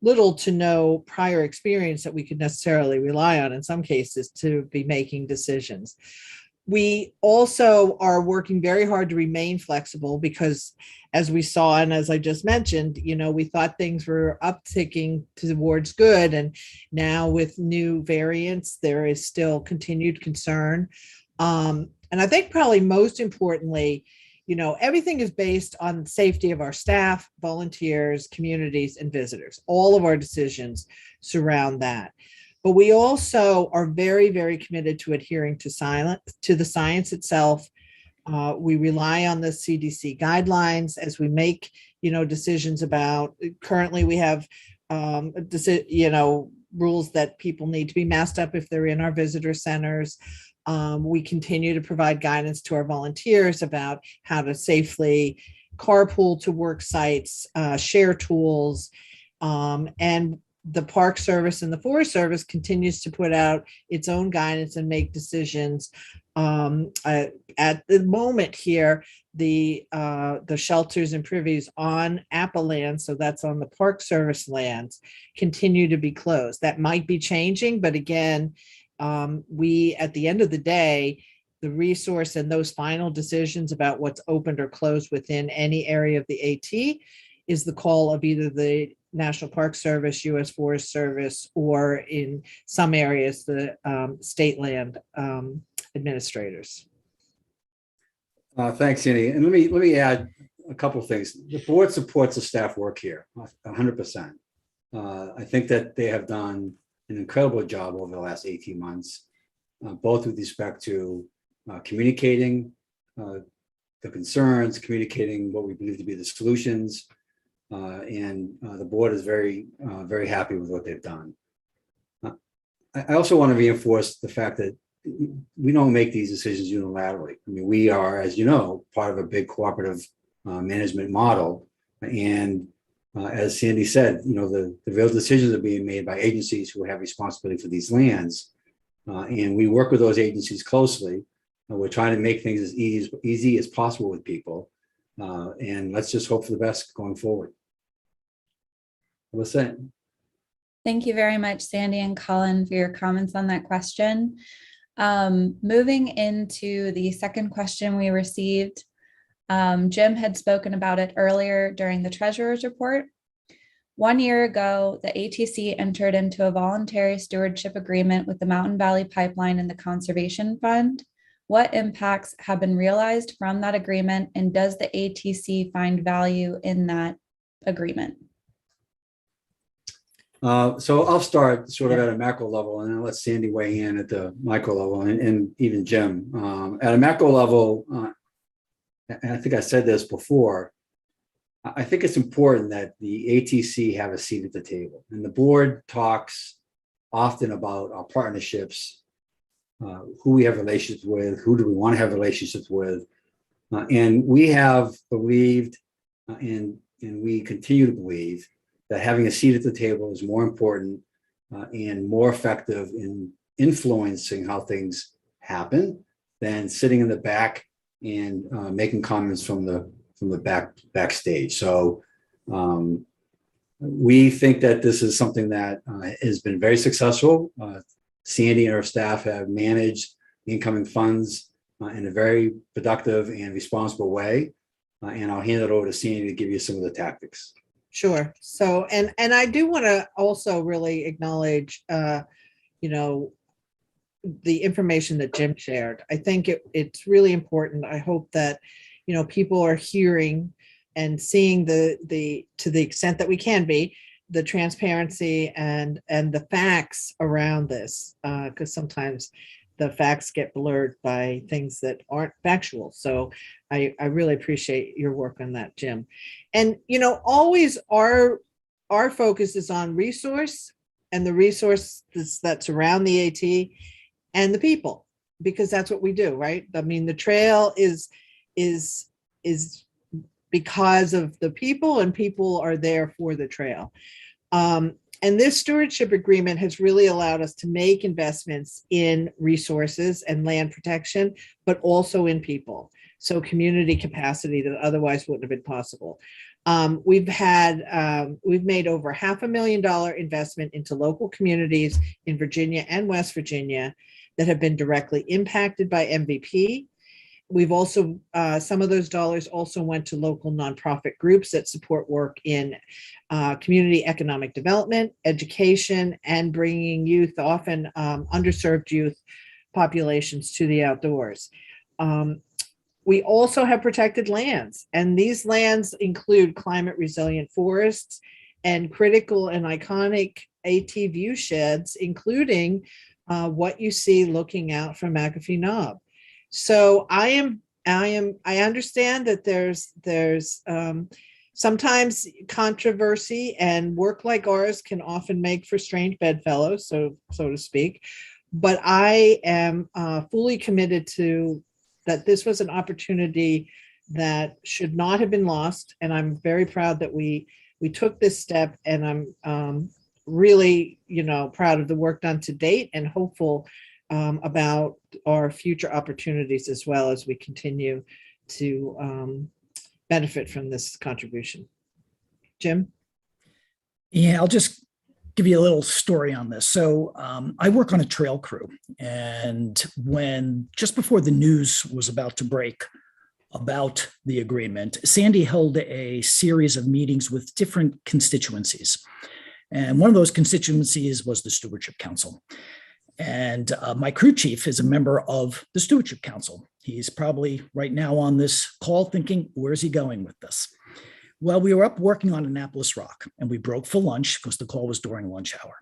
little to no prior experience that we could necessarily rely on in some cases to be making decisions. We also are working very hard to remain flexible because, as we saw and as I just mentioned, we thought things were upticking towards good, and now with new variants, there is still continued concern. And I think probably most importantly, everything is based on the safety of our staff, volunteers, communities, and visitors. All of our decisions surround that. But we also are very, very committed to adhering to the science itself. We rely on the CDC guidelines as we make, decisions about. Currently, we have, rules that people need to be masked up if they're in our visitor centers. We continue to provide guidance to our volunteers about how to safely carpool to work sites, share tools, and the Park Service and the Forest Service continues to put out its own guidance and make decisions. At the moment here, the shelters and privies on Appalachian, so that's on the Park Service lands, continue to be closed. That might be changing, but again, we, at the end of the day, the resource and those final decisions about what's opened or closed within any area of the AT is the call of either the National Park Service, U.S. Forest Service, or in some areas, the state land administrators. Thanks, Sandy. And let me add a couple of things. The board supports the staff work here 100%. I think that they have done an incredible job over the last 18 months, both with respect to communicating the concerns, communicating what we believe to be the solutions, and the board is very happy with what they've done. I also want to reinforce the fact that we don't make these decisions unilaterally. I mean, we are, as you know, part of a big cooperative management model. And as Sandy said, the real decisions are being made by agencies who have responsibility for these lands. And we work with those agencies closely. We're trying to make things as easy as possible with people. And let's just hope for the best going forward. What's that? Thank you very much, Sandy and Colin, for your comments on that question. Moving into the second question we received, Jim had spoken about it earlier during the treasurer's report. 1 year ago, the ATC entered into a voluntary stewardship agreement with the Mountain Valley Pipeline and the Conservation Fund. What impacts have been realized from that agreement, and does the ATC find value in that agreement? So I'll start sort of at a macro level, and I'll let Sandy weigh in at the micro level, and even Jim. At a macro level, and I think I said this before, I think it's important that the ATC have a seat at the table. And the board talks often about our partnerships, who we have relationships with, who do we want to have relationships with. And we have believed, and we continue to believe, that having a seat at the table is more important and more effective in influencing how things happen than sitting in the back and making comments from the backstage. So we think that this is something that has been very successful. Sandy and her staff have managed incoming funds in a very productive and responsible way. And I'll hand it over to Sandy to give you some of the tactics. Sure. So, and I do want to also really acknowledge, the information that Jim shared. I think it's really important. I hope that, people are hearing and seeing to the extent that we can be, the transparency and the facts around this, because sometimes the facts get blurred by things that aren't factual. So I really appreciate your work on that, Jim. And, always our focus is on resource and the resources that surround the AT and the people, because that's what we do, right? I mean, the trail is because of the people, and people are there for the trail. And this stewardship agreement has really allowed us to make investments in resources and land protection, but also in people. So community capacity that otherwise wouldn't have been possible. We've made over $500,000 investment into local communities in Virginia and West Virginia that have been directly impacted by MVP. We've also, some of those dollars also went to local nonprofit groups that support work in community economic development, education, and bringing youth, often underserved youth populations, to the outdoors. We also have protected lands, and these lands include climate resilient forests and critical and iconic AT view sheds, including what you see looking out from McAfee Knob. So I understand that there's sometimes controversy, and work like ours can often make for strange bedfellows, so to speak. But I am fully committed to that. This was an opportunity that should not have been lost, and I'm very proud that we took this step. And I'm really, proud of the work done to date and hopeful about our future opportunities as well as we continue to benefit from this contribution. Jim? Yeah, I'll just give you a little story on this. So I work on a trail crew, and just before the news was about to break about the agreement, Sandy held a series of meetings with different constituencies. And one of those constituencies was the Stewardship Council. And my crew chief is a member of the Stewardship Council. He's probably right now on this call thinking, where's he going with this? Well, we were up working on Annapolis Rock, and we broke for lunch because the call was during lunch hour.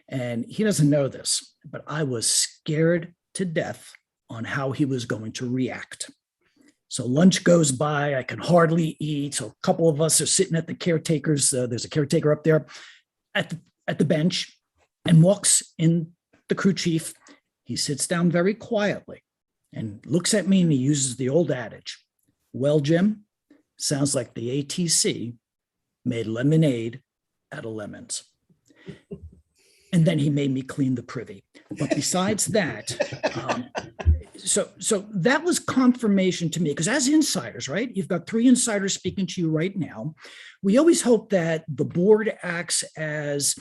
And he doesn't know this, but I was scared to death on how he was going to react. So lunch goes by, I can hardly eat. So a couple of us are sitting at the caretakers. There's a caretaker up there at the bench, and walks in the crew chief. He sits down very quietly and looks at me, and he uses the old adage, well, Jim, sounds like the ATC made lemonade out of lemons. And then he made me clean the privy. But besides that, so that was confirmation to me, because as insiders, right, you've got 3 insiders speaking to you right now. We always hope that the board acts as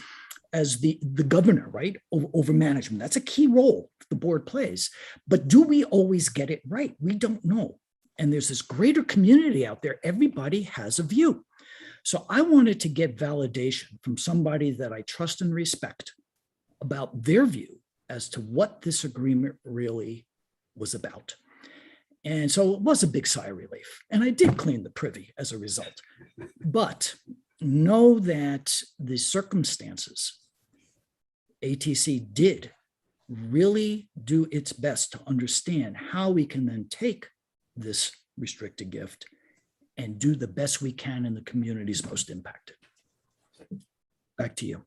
the governor, right, over management. That's a key role the board plays. But do we always get it right? We don't know. And there's this greater community out there. Everybody has a view. So I wanted to get validation from somebody that I trust and respect about their view as to what this agreement really was about. And so it was a big sigh of relief. And I did clean the privy as a result. But know that the circumstances, ATC did really do its best to understand how we can then take this restricted gift and do the best we can in the communities most impacted. Back to you.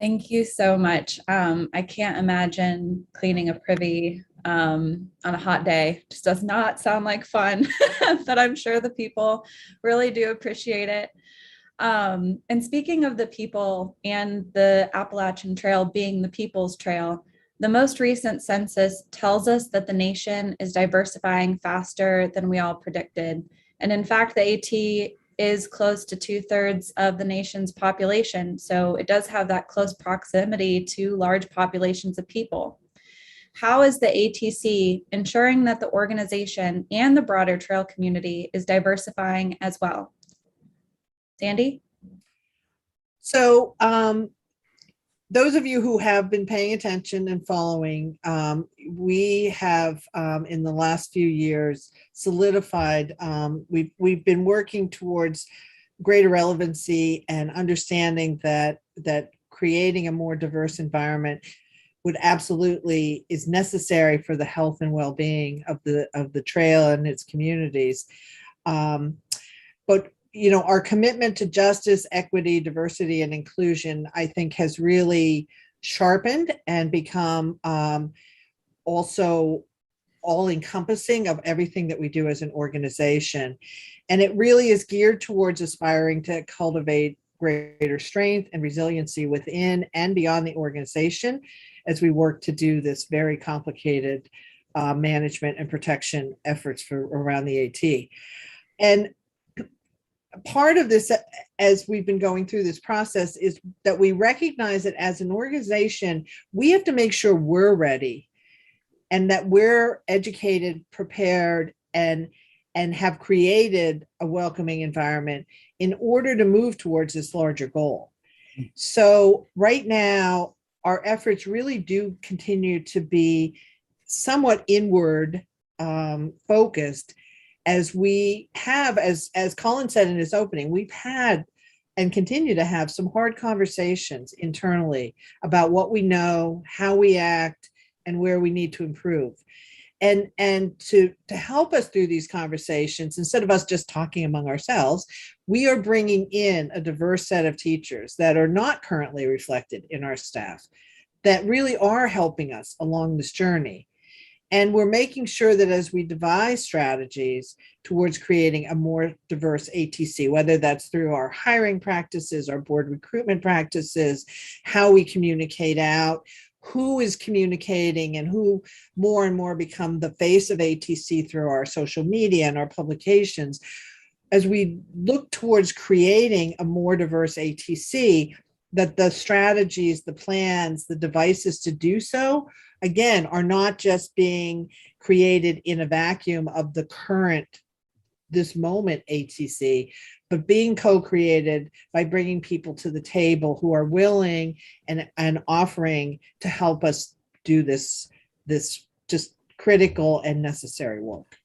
Thank you so much. I can't imagine cleaning a privy on a hot day. Just does not sound like fun, but I'm sure the people really do appreciate it. And speaking of the people and the Appalachian Trail being the people's trail, the most recent census tells us that the nation is diversifying faster than we all predicted. And in fact, the AT is close to 2/3 of the nation's population. So it does have that close proximity to large populations of people. How is the ATC ensuring that the organization and the broader trail community is diversifying as well? Sandy? So those of you who have been paying attention and following, we have in the last few years solidified, we've been working towards greater relevancy and understanding that creating a more diverse environment would absolutely is necessary for the health and well-being of the trail and its communities. But our commitment to justice, equity, diversity, and inclusion, I think, has really sharpened and become also all-encompassing of everything that we do as an organization. And it really is geared towards aspiring to cultivate greater strength and resiliency within and beyond the organization as we work to do this very complicated management and protection efforts around the AT. And part of this, as we've been going through this process, is that we recognize that as an organization, we have to make sure we're ready and that we're educated, prepared, and have created a welcoming environment in order to move towards this larger goal. So right now, our efforts really do continue to be somewhat inward focused, as we have, as Colin said in his opening, we've had and continue to have some hard conversations internally about what we know, how we act, and where we need to improve. And to help us through these conversations, instead of us just talking among ourselves, we are bringing in a diverse set of teachers that are not currently reflected in our staff, that really are helping us along this journey. And we're making sure that as we devise strategies towards creating a more diverse ATC, whether that's through our hiring practices, our board recruitment practices, how we communicate out, who is communicating, and who more and more become the face of ATC through our social media and our publications. As we look towards creating a more diverse ATC, that the strategies, the plans, the devices to do so, again, are not just being created in a vacuum of the current, this moment ATC, but being co-created by bringing people to the table who are willing and offering to help us do this just critical and necessary work.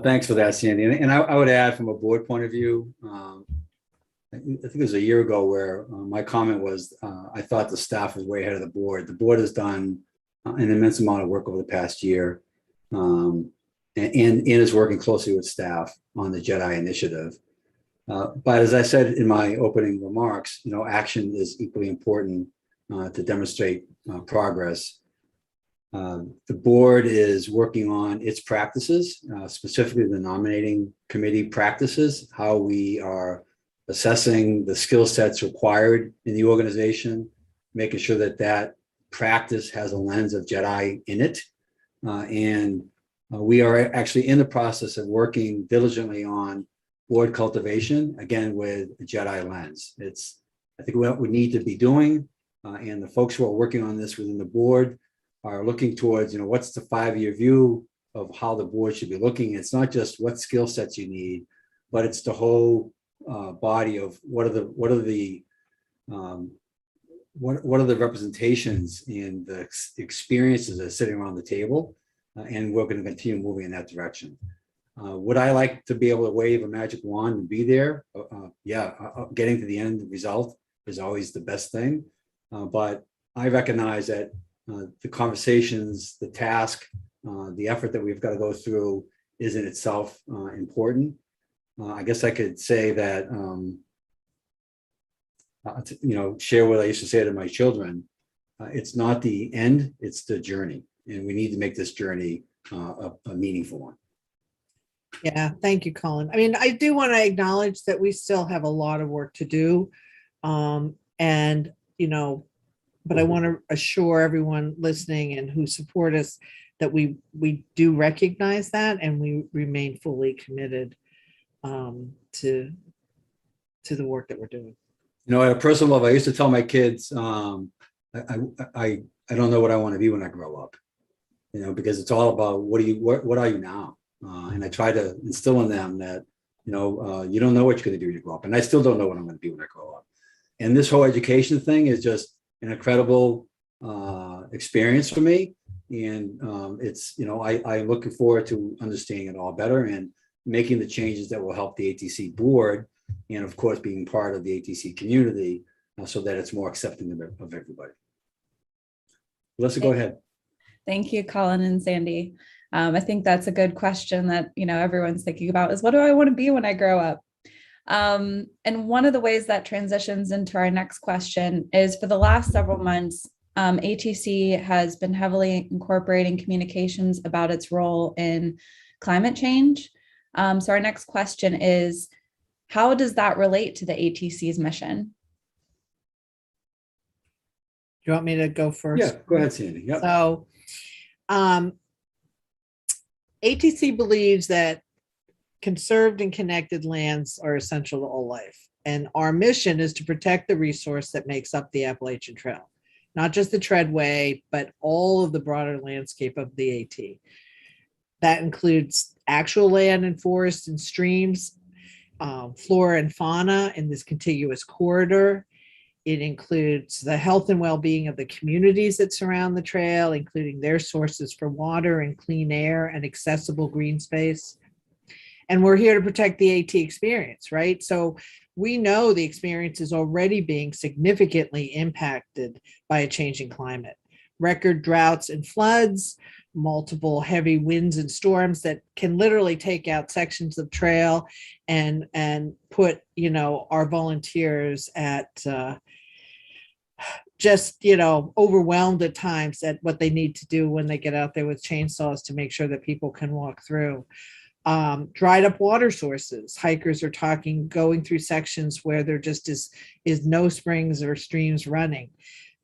Thanks for that, Sandy. And I would add from a board point of view, I think it was a year ago where my comment was, I thought the staff was way ahead of the board. The board has done an immense amount of work over the past year and is working closely with staff on the JEDI initiative. But as I said in my opening remarks, action is equally important to demonstrate progress. The board is working on its practices, specifically the nominating committee practices, how we are assessing the skill sets required in the organization, making sure that that practice has a lens of JEDI in it. And we are actually in the process of working diligently on board cultivation, again, with a JEDI lens. I think what we need to be doing, and the folks who are working on this within the board are looking towards, what's the 5-year view of how the board should be looking. It's not just what skill sets you need, but it's the whole body of what are the representations and the experiences that are sitting around the table, and we're going to continue moving in that direction. Would I like to be able to wave a magic wand and be there? Yeah, getting to the end result is always the best thing, but I recognize that the conversations, the task, the effort that we've got to go through is in itself important. I guess I could say that, share what I used to say to my children. It's not the end, it's the journey. And we need to make this journey a meaningful one. Yeah, thank you, Colin. I mean, I do want to acknowledge that we still have a lot of work to do. But I want to assure everyone listening and who support us that we do recognize that, and we remain fully committed to the work that we're doing. At a personal level, I used to tell my kids, I don't know what I want to be when I grow up, because it's all about what are you now? And I try to instill in them that, you don't know what you're going to do when you grow up. And I still don't know what I'm going to be when I grow up. And this whole education thing is just an incredible experience for me. And I'm looking forward to understanding it all better and making the changes that will help the ATC board, and of course, being part of the ATC community so that it's more accepting of everybody. Melissa, go ahead. Thank you, Colin and Sandy. I think that's a good question that, everyone's thinking about is, what do I want to be when I grow up? And one of the ways that transitions into our next question is, for the last several months, ATC has been heavily incorporating communications about its role in climate change. So our next question is, how does that relate to the ATC's mission? Do you want me to go first? Yeah, go ahead, Sandy. Yep. So ATC believes that conserved and connected lands are essential to all life. And our mission is to protect the resource that makes up the Appalachian Trail, not just the treadway, but all of the broader landscape of the AT. That includes actual land and forests and streams, flora and fauna in this contiguous corridor. It includes the health and well-being of the communities that surround the trail, including their sources for water and clean air and accessible green space. And we're here to protect the AT experience, right? So we know the experience is already being significantly impacted by a changing climate. Record droughts and floods, multiple heavy winds and storms that can literally take out sections of trail and put, our volunteers at just, overwhelmed at times at what they need to do when they get out there with chainsaws to make sure that people can walk through. Dried up water sources. Hikers are going through sections where there just is no springs or streams running.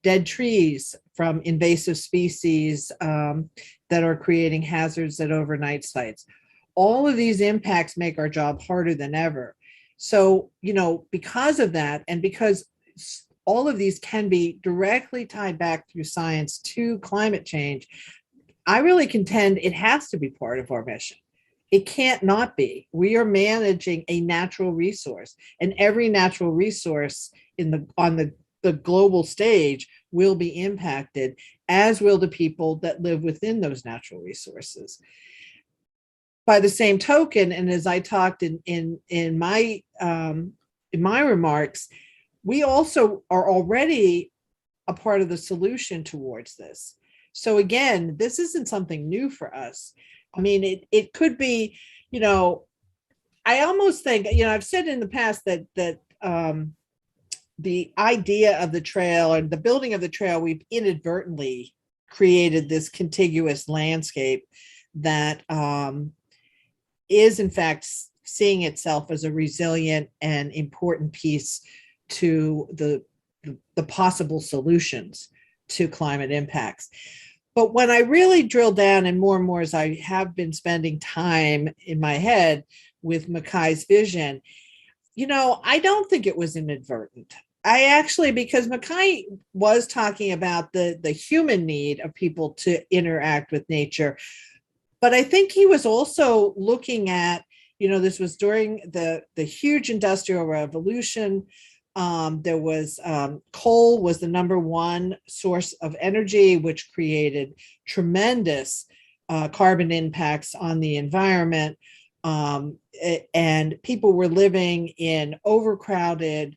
Dead trees from invasive species that are creating hazards at overnight sites. All of these impacts make our job harder than ever. So, because of that, and because all of these can be directly tied back through science to climate change, I really contend it has to be part of our mission. It can't not be. We are managing a natural resource, and every natural resource on the global stage will be impacted, as will the people that live within those natural resources. By the same token, and as I talked in my remarks, we also are already a part of the solution towards this. So again, this isn't something new for us. I mean, it could be, I almost think, I've said in the past that the idea of the trail and the building of the trail, we've inadvertently created this contiguous landscape that is in fact seeing itself as a resilient and important piece to the possible solutions to climate impacts. But when I really drill down, and more as I have been spending time in my head with Mackay's vision, I don't think it was inadvertent. Because Mackay was talking about the human need of people to interact with nature, but I think he was also looking at, this was during the huge industrial revolution. There was coal was the number one source of energy, which created tremendous carbon impacts on the environment. And people were living in overcrowded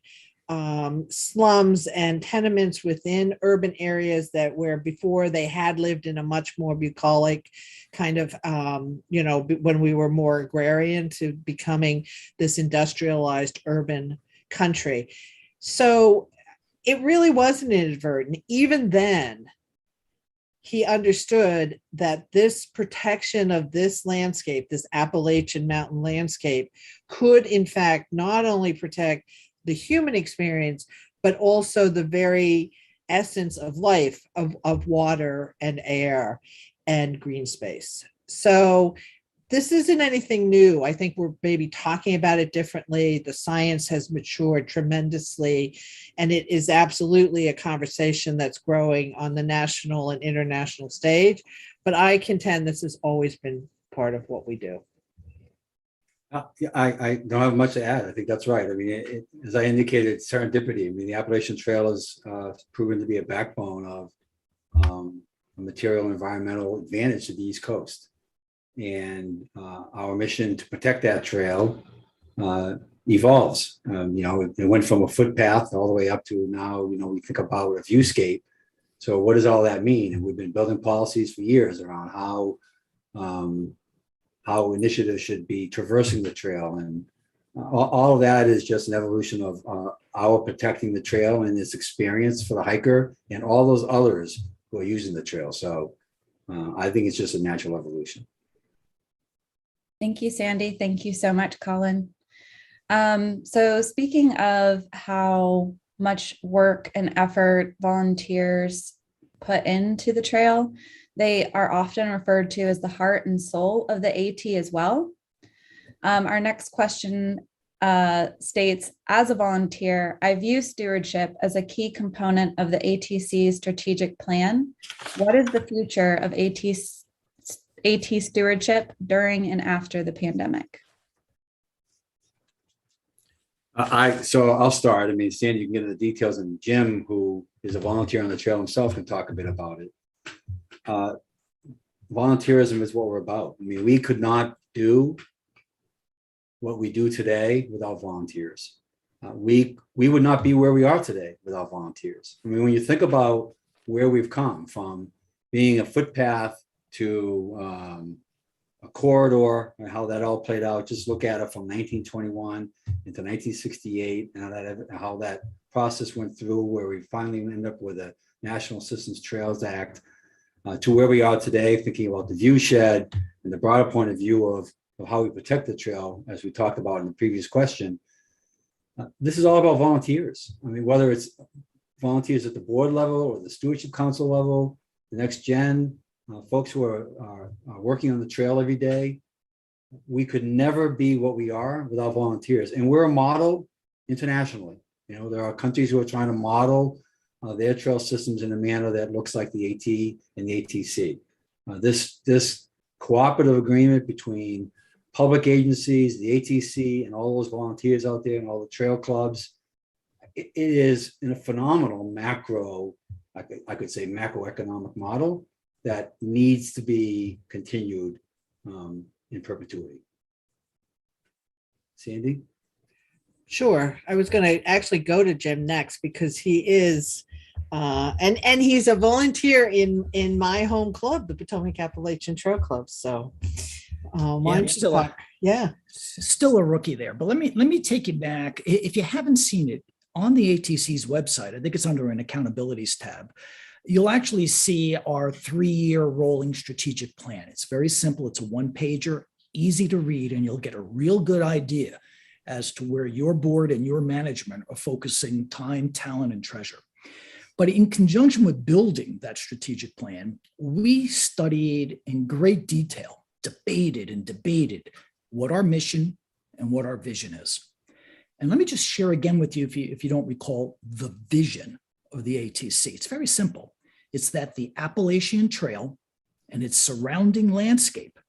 slums and tenements within urban areas where before they had lived in a much more bucolic kind of, when we were more agrarian, to becoming this industrialized urban country. So it really wasn't inadvertent. Even then, he understood that this protection of this landscape, this Appalachian mountain landscape, could in fact not only protect the human experience, but also the very essence of life, of water and air and green space. So this isn't anything new. I think we're maybe talking about it differently. The science has matured tremendously, and it is absolutely a conversation that's growing on the national and international stage. But I contend this has always been part of what we do. I don't have much to add. I think that's right. I mean, as I indicated, serendipity. I mean, the Appalachian Trail has proven to be a backbone of a material and environmental advantage to the East Coast. And our mission to protect that trail evolves. It went from a footpath all the way up to now, we think about a viewscape. So what does all that mean? And we've been building policies for years around how initiatives should be traversing the trail. And all of that is just an evolution of our protecting the trail and its experience for the hiker and all those others who are using the trail. So I think it's just a natural evolution. Thank you, Sandy. Thank you so much, Colin. So speaking of how much work and effort volunteers put into the trail, they are often referred to as the heart and soul of the AT as well. Our next question states, as a volunteer, I view stewardship as a key component of the ATC's strategic plan. What is the future of AT stewardship during and after the pandemic? So I'll start. I mean, Sandy, you can get into the details, and Jim, who is a volunteer on the trail himself, can talk a bit about it. Volunteerism is what we're about. I mean, we could not do what we do today without volunteers. We would not be where we are today without volunteers. I mean, when you think about where we've come from being a footpath to a corridor and how that all played out, just look at it from 1921 into 1968 and how that process went through where we finally ended up with a National Systems Trails Act to where we are today, thinking about the view shed and the broader point of view of how we protect the trail, as we talked about in the previous question. This is all about volunteers. I mean, whether it's volunteers at the board level or the stewardship council level, the next gen, folks who are working on the trail every day. We could never be what we are without volunteers. And we're a model internationally. You know, there are countries who are trying to model their trail systems in a manner that looks like the AT and the ATC. This cooperative agreement between public agencies, the ATC, and all those volunteers out there and all the trail clubs, it is in a phenomenal macro, I could say macroeconomic model that needs to be continued in perpetuity. Sandy? Sure. I was going to actually go to Jim next because he is, and he's a volunteer in my home club, the Potomac Appalachian Trail Club. So, why don't you talk? Yeah, Still a rookie there, but let me take you back. If you haven't seen it on the ATC's website, I think it's under an accountabilities tab. You'll actually see our 3-year rolling strategic plan. It's very simple. It's a one-pager, easy to read, and you'll get a real good idea as to where your board and your management are focusing time, talent, and treasure. But in conjunction with building that strategic plan, we studied in great detail, debated what our mission and what our vision is. And let me just share again with you, if you don't recall, the vision of the ATC. It's very simple. It's that the Appalachian Trail and its surrounding landscape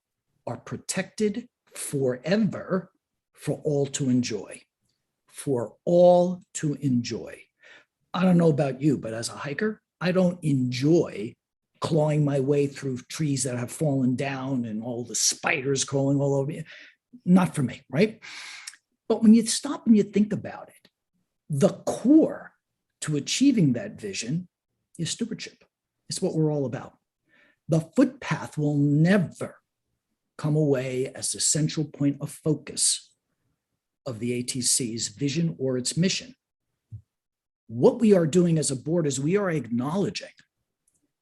are protected forever for all to enjoy. For all to enjoy. I don't know about you, but as a hiker, I don't enjoy clawing my way through trees that have fallen down and all the spiders crawling all over me. Not for me, right? But when you stop and you think about it, the core to achieving that vision is stewardship. It's what we're all about. The footpath will never come away as the central point of focus of the ATC's vision or its mission. What we are doing as a board is we are acknowledging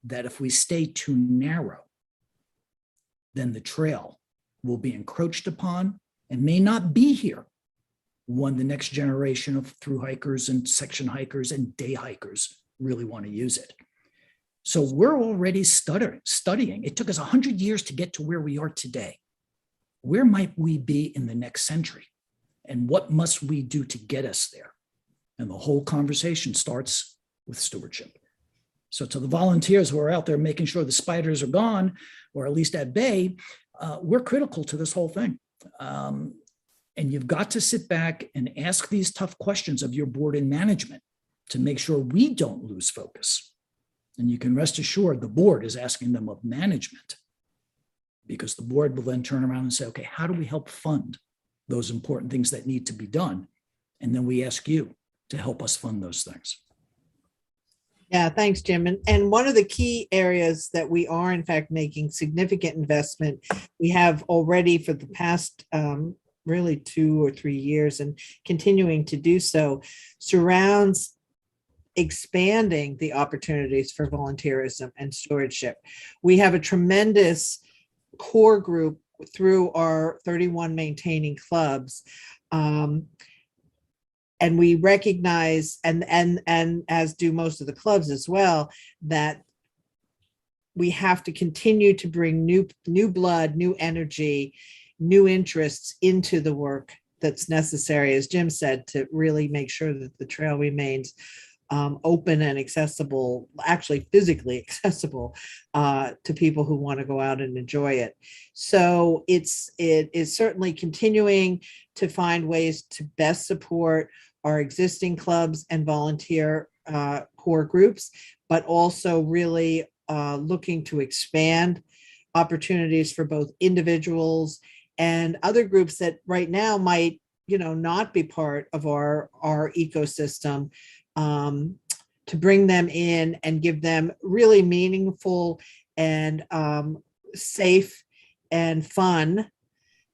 that if we stay too narrow, then the trail will be encroached upon and may not be here when the next generation of through hikers and section hikers and day hikers really want to use it. So we're already studying. It took us 100 years to get to where we are today. Where might we be in the next century? And what must we do to get us there? And the whole conversation starts with stewardship. So to the volunteers who are out there making sure the spiders are gone, or at least at bay, we're critical to this whole thing. And you've got to sit back and ask these tough questions of your board and management to make sure we don't lose focus. And you can rest assured the board is asking them of management, because the board will then turn around and say, okay, how do we help fund those important things that need to be done? And then we ask you to help us fund those things. Yeah, thanks, Jim. And one of the key areas that we are, in fact, making significant investment, we have already for the past really 2 or 3 years and continuing to do so, surrounds expanding the opportunities for volunteerism and stewardship. We have a tremendous core group through our 31 maintaining clubs. And we recognize, and as do most of the clubs as well, that we have to continue to bring new blood, new energy, new interests into the work that's necessary, as Jim said, to really make sure that the trail remains open and accessible, actually physically accessible to people who want to go out and enjoy it. So it is certainly continuing to find ways to best support our existing clubs and volunteer core groups, but also really looking to expand opportunities for both individuals and other groups that right now might, not be part of our ecosystem, to bring them in and give them really meaningful and safe and fun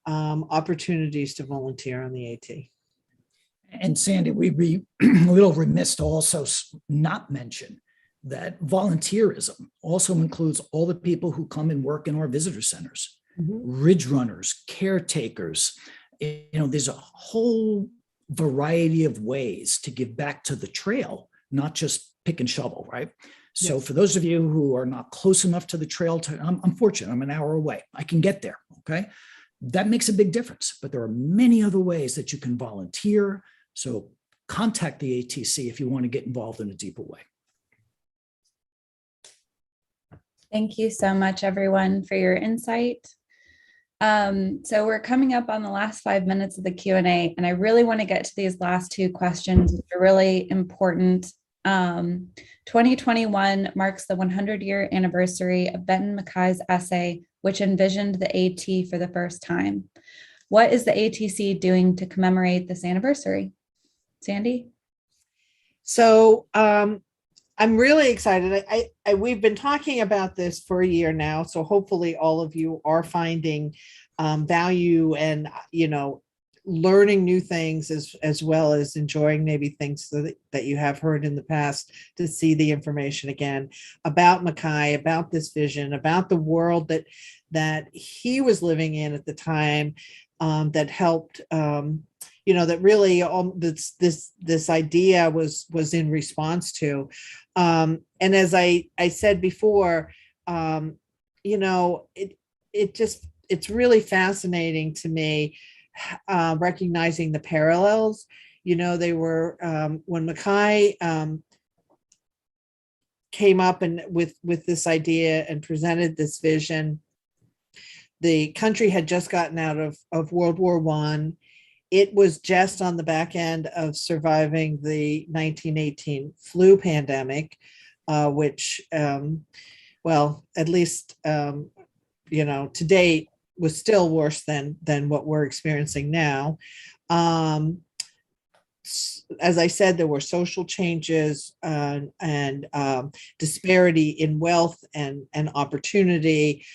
opportunities to volunteer on the AT. And Sandy, we'd be a little remiss to also not mention that volunteerism also includes all the people who come and work in our visitor centers, ridge runners, caretakers. There's a whole variety of ways to give back to the trail, not just pick and shovel, right? So Yes. for those of you who are not close enough to the trail, I'm fortunate, I'm an hour away. I can get there, okay? That makes a big difference, but there are many other ways that you can volunteer. So contact the ATC if you want to get involved in a deeper way. Thank you so much, everyone, for your insight. So we're coming up on the last 5 minutes of the Q&A, and I really want to get to these last two questions, which are really important. 2021 marks the 100-year anniversary of Benton Mackay's essay, which envisioned the AT for the first time. What is the ATC doing to commemorate this anniversary? Sandy? So I'm really excited. We've been talking about this for a year now, so hopefully all of you are finding value and learning new things as well as enjoying maybe things that you have heard in the past, to see the information again about Mackay, about this vision, about the world that he was living in at the time, that helped. That really this idea was in response to, and as I said before, it's really fascinating to me, recognizing the parallels. They were when Mackay came up and with this idea and presented this vision, the country had just gotten out of World War I. It was just on the back end of surviving the 1918 flu pandemic, which, at least, to date, was still worse than what we're experiencing now. As I said, there were social changes and disparity in wealth and opportunity.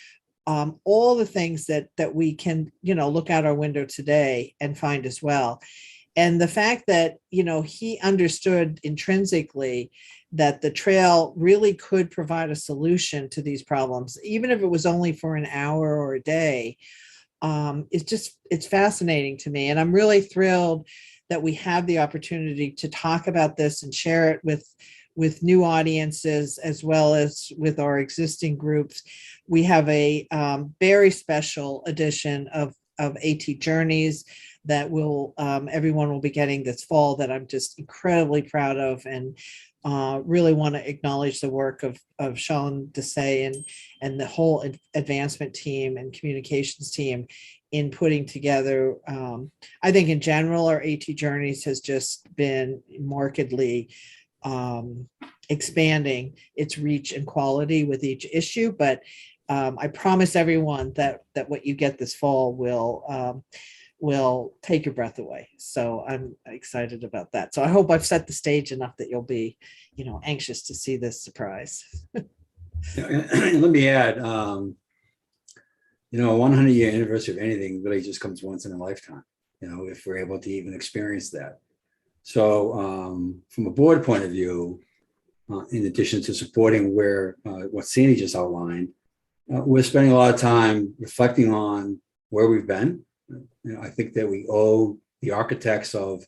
All the things that we can, look out our window today and find as well. And the fact that, he understood intrinsically that the trail really could provide a solution to these problems, even if it was only for an hour or a day, it's fascinating to me. And I'm really thrilled that we have the opportunity to talk about this and share it with new audiences, as well as with our existing groups. We have a very special edition of AT Journeys that everyone will be getting this fall, that I'm just incredibly proud of, and really want to acknowledge the work of Sean Desai and the whole advancement team and communications team in putting together. I think in general, our AT Journeys has just been markedly expanding its reach and quality with each issue. But I promise everyone that what you get this fall will take your breath away. So I'm excited about that. So I hope I've set the stage enough that you'll be, anxious to see this surprise. Let me add, a 100-year anniversary of anything really just comes once in a lifetime, if we're able to even experience that. So from a board point of view, in addition to supporting what Sandy just outlined, we're spending a lot of time reflecting on where we've been. I think that we owe the architects of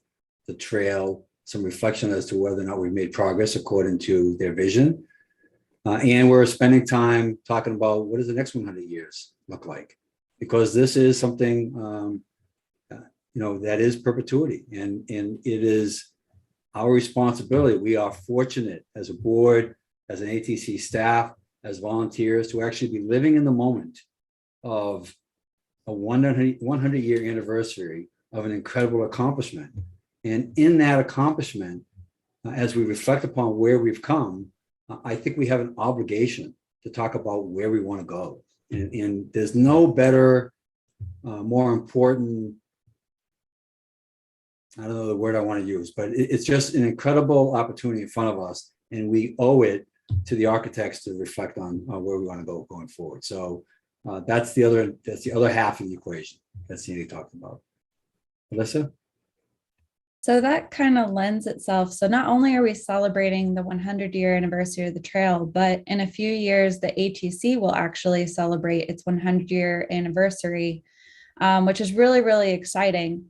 the trail some reflection as to whether or not we've made progress according to their vision. And we're spending time talking about what does the next 100 years look like? Because this is something, that is perpetuity, and it is our responsibility. We are fortunate as a board, as an ATC staff, as volunteers, to actually be living in the moment of a 100-year anniversary of an incredible accomplishment. And in that accomplishment, as we reflect upon where we've come, I think we have an obligation to talk about where we want to go. And there's no better, more important, I don't know the word I want to use, but it's just an incredible opportunity in front of us. And we owe it to the architects to reflect on where we want to go going forward. So that's the other half of the equation that Sandy talked about. Alyssa? So that kind of lends itself. So not only are we celebrating the 100-year anniversary of the trail, but in a few years, the ATC will actually celebrate its 100-year anniversary, which is really, really exciting.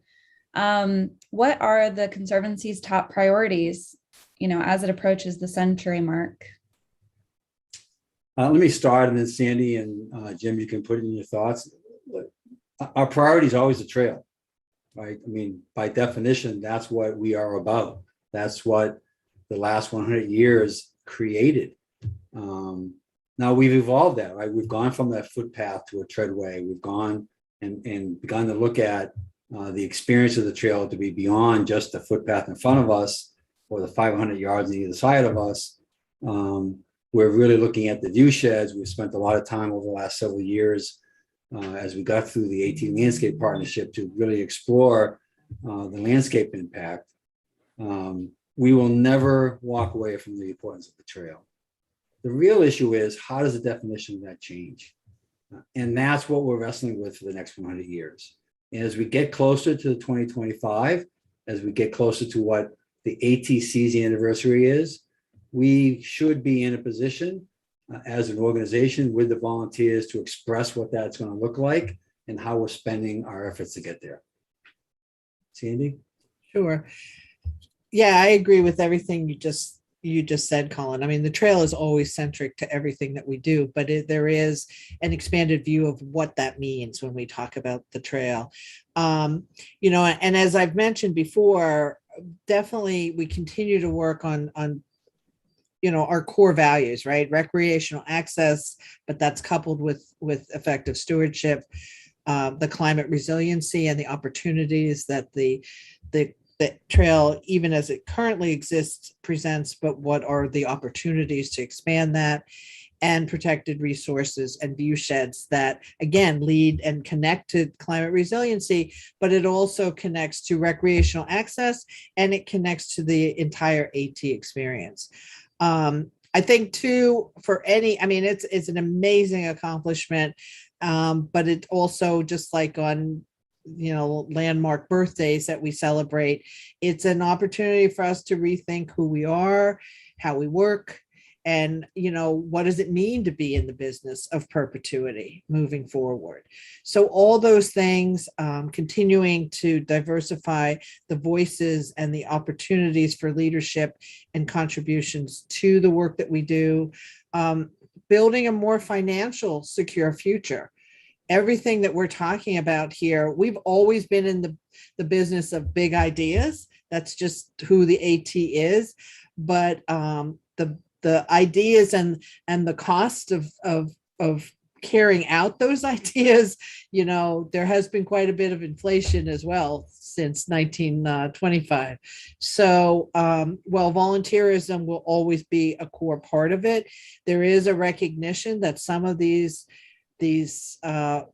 What are the Conservancy's top priorities, as it approaches the century mark? Let me start, and then Sandy and Jim, you can put in your thoughts. Our priority is always the trail, right? I mean, by definition, that's what we are about. That's what the last 100 years created. Now we've evolved that, right? We've gone from that footpath to a treadway. We've gone and begun to look at the experience of the trail to be beyond just the footpath in front of us or the 500 yards on either side of us. We're really looking at the view sheds. We've spent a lot of time over the last several years as we got through the 18 Landscape Partnership to really explore the landscape impact. We will never walk away from the importance of the trail. The real issue is, how does the definition of that change? And that's what we're wrestling with for the next 100 years. And as we get closer to 2025, as we get closer to what the ATC's anniversary is, we should be in a position as an organization with the volunteers to express what that's going to look like and how we're spending our efforts to get there. Sandy? Sure. Yeah, I agree with everything you just said, Colin. I mean, the trail is always centric to everything that we do, but there is an expanded view of what that means when we talk about the trail. And as I've mentioned before, definitely we continue to work on our core values, right? Recreational access, but that's coupled with effective stewardship, the climate resiliency and the opportunities that the trail, even as it currently exists, presents, but what are the opportunities to expand that, and protected resources and view sheds that, again, lead and connect to climate resiliency, but it also connects to recreational access and it connects to the entire AT experience. I think too, it's an amazing accomplishment, but it also, just like on landmark birthdays that we celebrate, it's an opportunity for us to rethink who we are, how we work, and what does it mean to be in the business of perpetuity moving forward. So all those things, continuing to diversify the voices and the opportunities for leadership and contributions to the work that we do, building a more financial secure future. Everything that we're talking about here, we've always been in the business of big ideas. That's just who the AT is. But the ideas and the cost of carrying out those ideas, there has been quite a bit of inflation as well since 1925. So while volunteerism will always be a core part of it, there is a recognition that some of the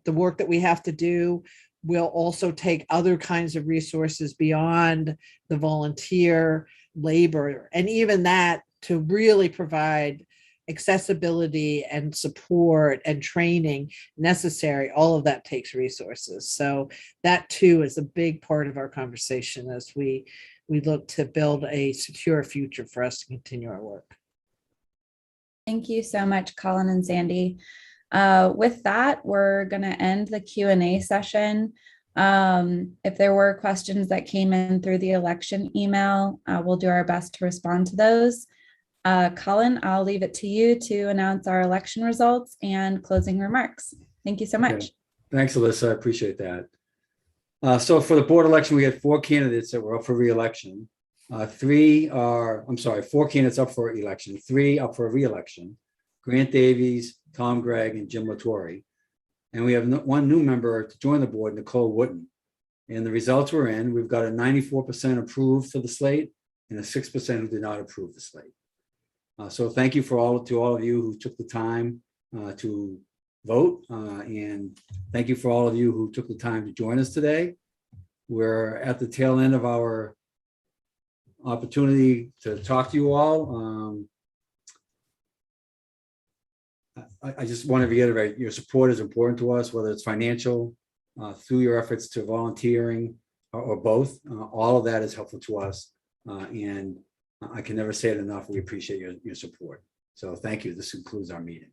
work that we have to do will also take other kinds of resources beyond the volunteer labor, and even that, to really provide accessibility and support and training necessary. All of that takes resources. So that too is a big part of our conversation as we look to build a secure future for us to continue our work. Thank you so much, Colin and Sandy. With that, we're going to end the Q&A session. If there were questions that came in through the election email, we'll do our best to respond to those. Colin, I'll leave it to you to announce our election results and closing remarks. Thank you so much. Okay. Thanks, Alyssa. I appreciate that. So for the board election, we had 4 candidates that were up for re-election. 4 candidates up for election, 3 up for re-election: Grant Davies, Tom Gregg, and Jim Latore. And we have 1 new member to join the board, Nicole Wooten. And the results were in. We've got a 94% approved for the slate and a 6% who did not approve the slate. So thank you to all of you who took the time to vote, and thank you for all of you who took the time to join us today. We're at the tail end of our opportunity to talk to you all. I just want to reiterate, your support is important to us, whether it's financial, through your efforts to volunteering, or both. All of that is helpful to us. And I can never say it enough. We appreciate your support. So thank you. This concludes our meeting.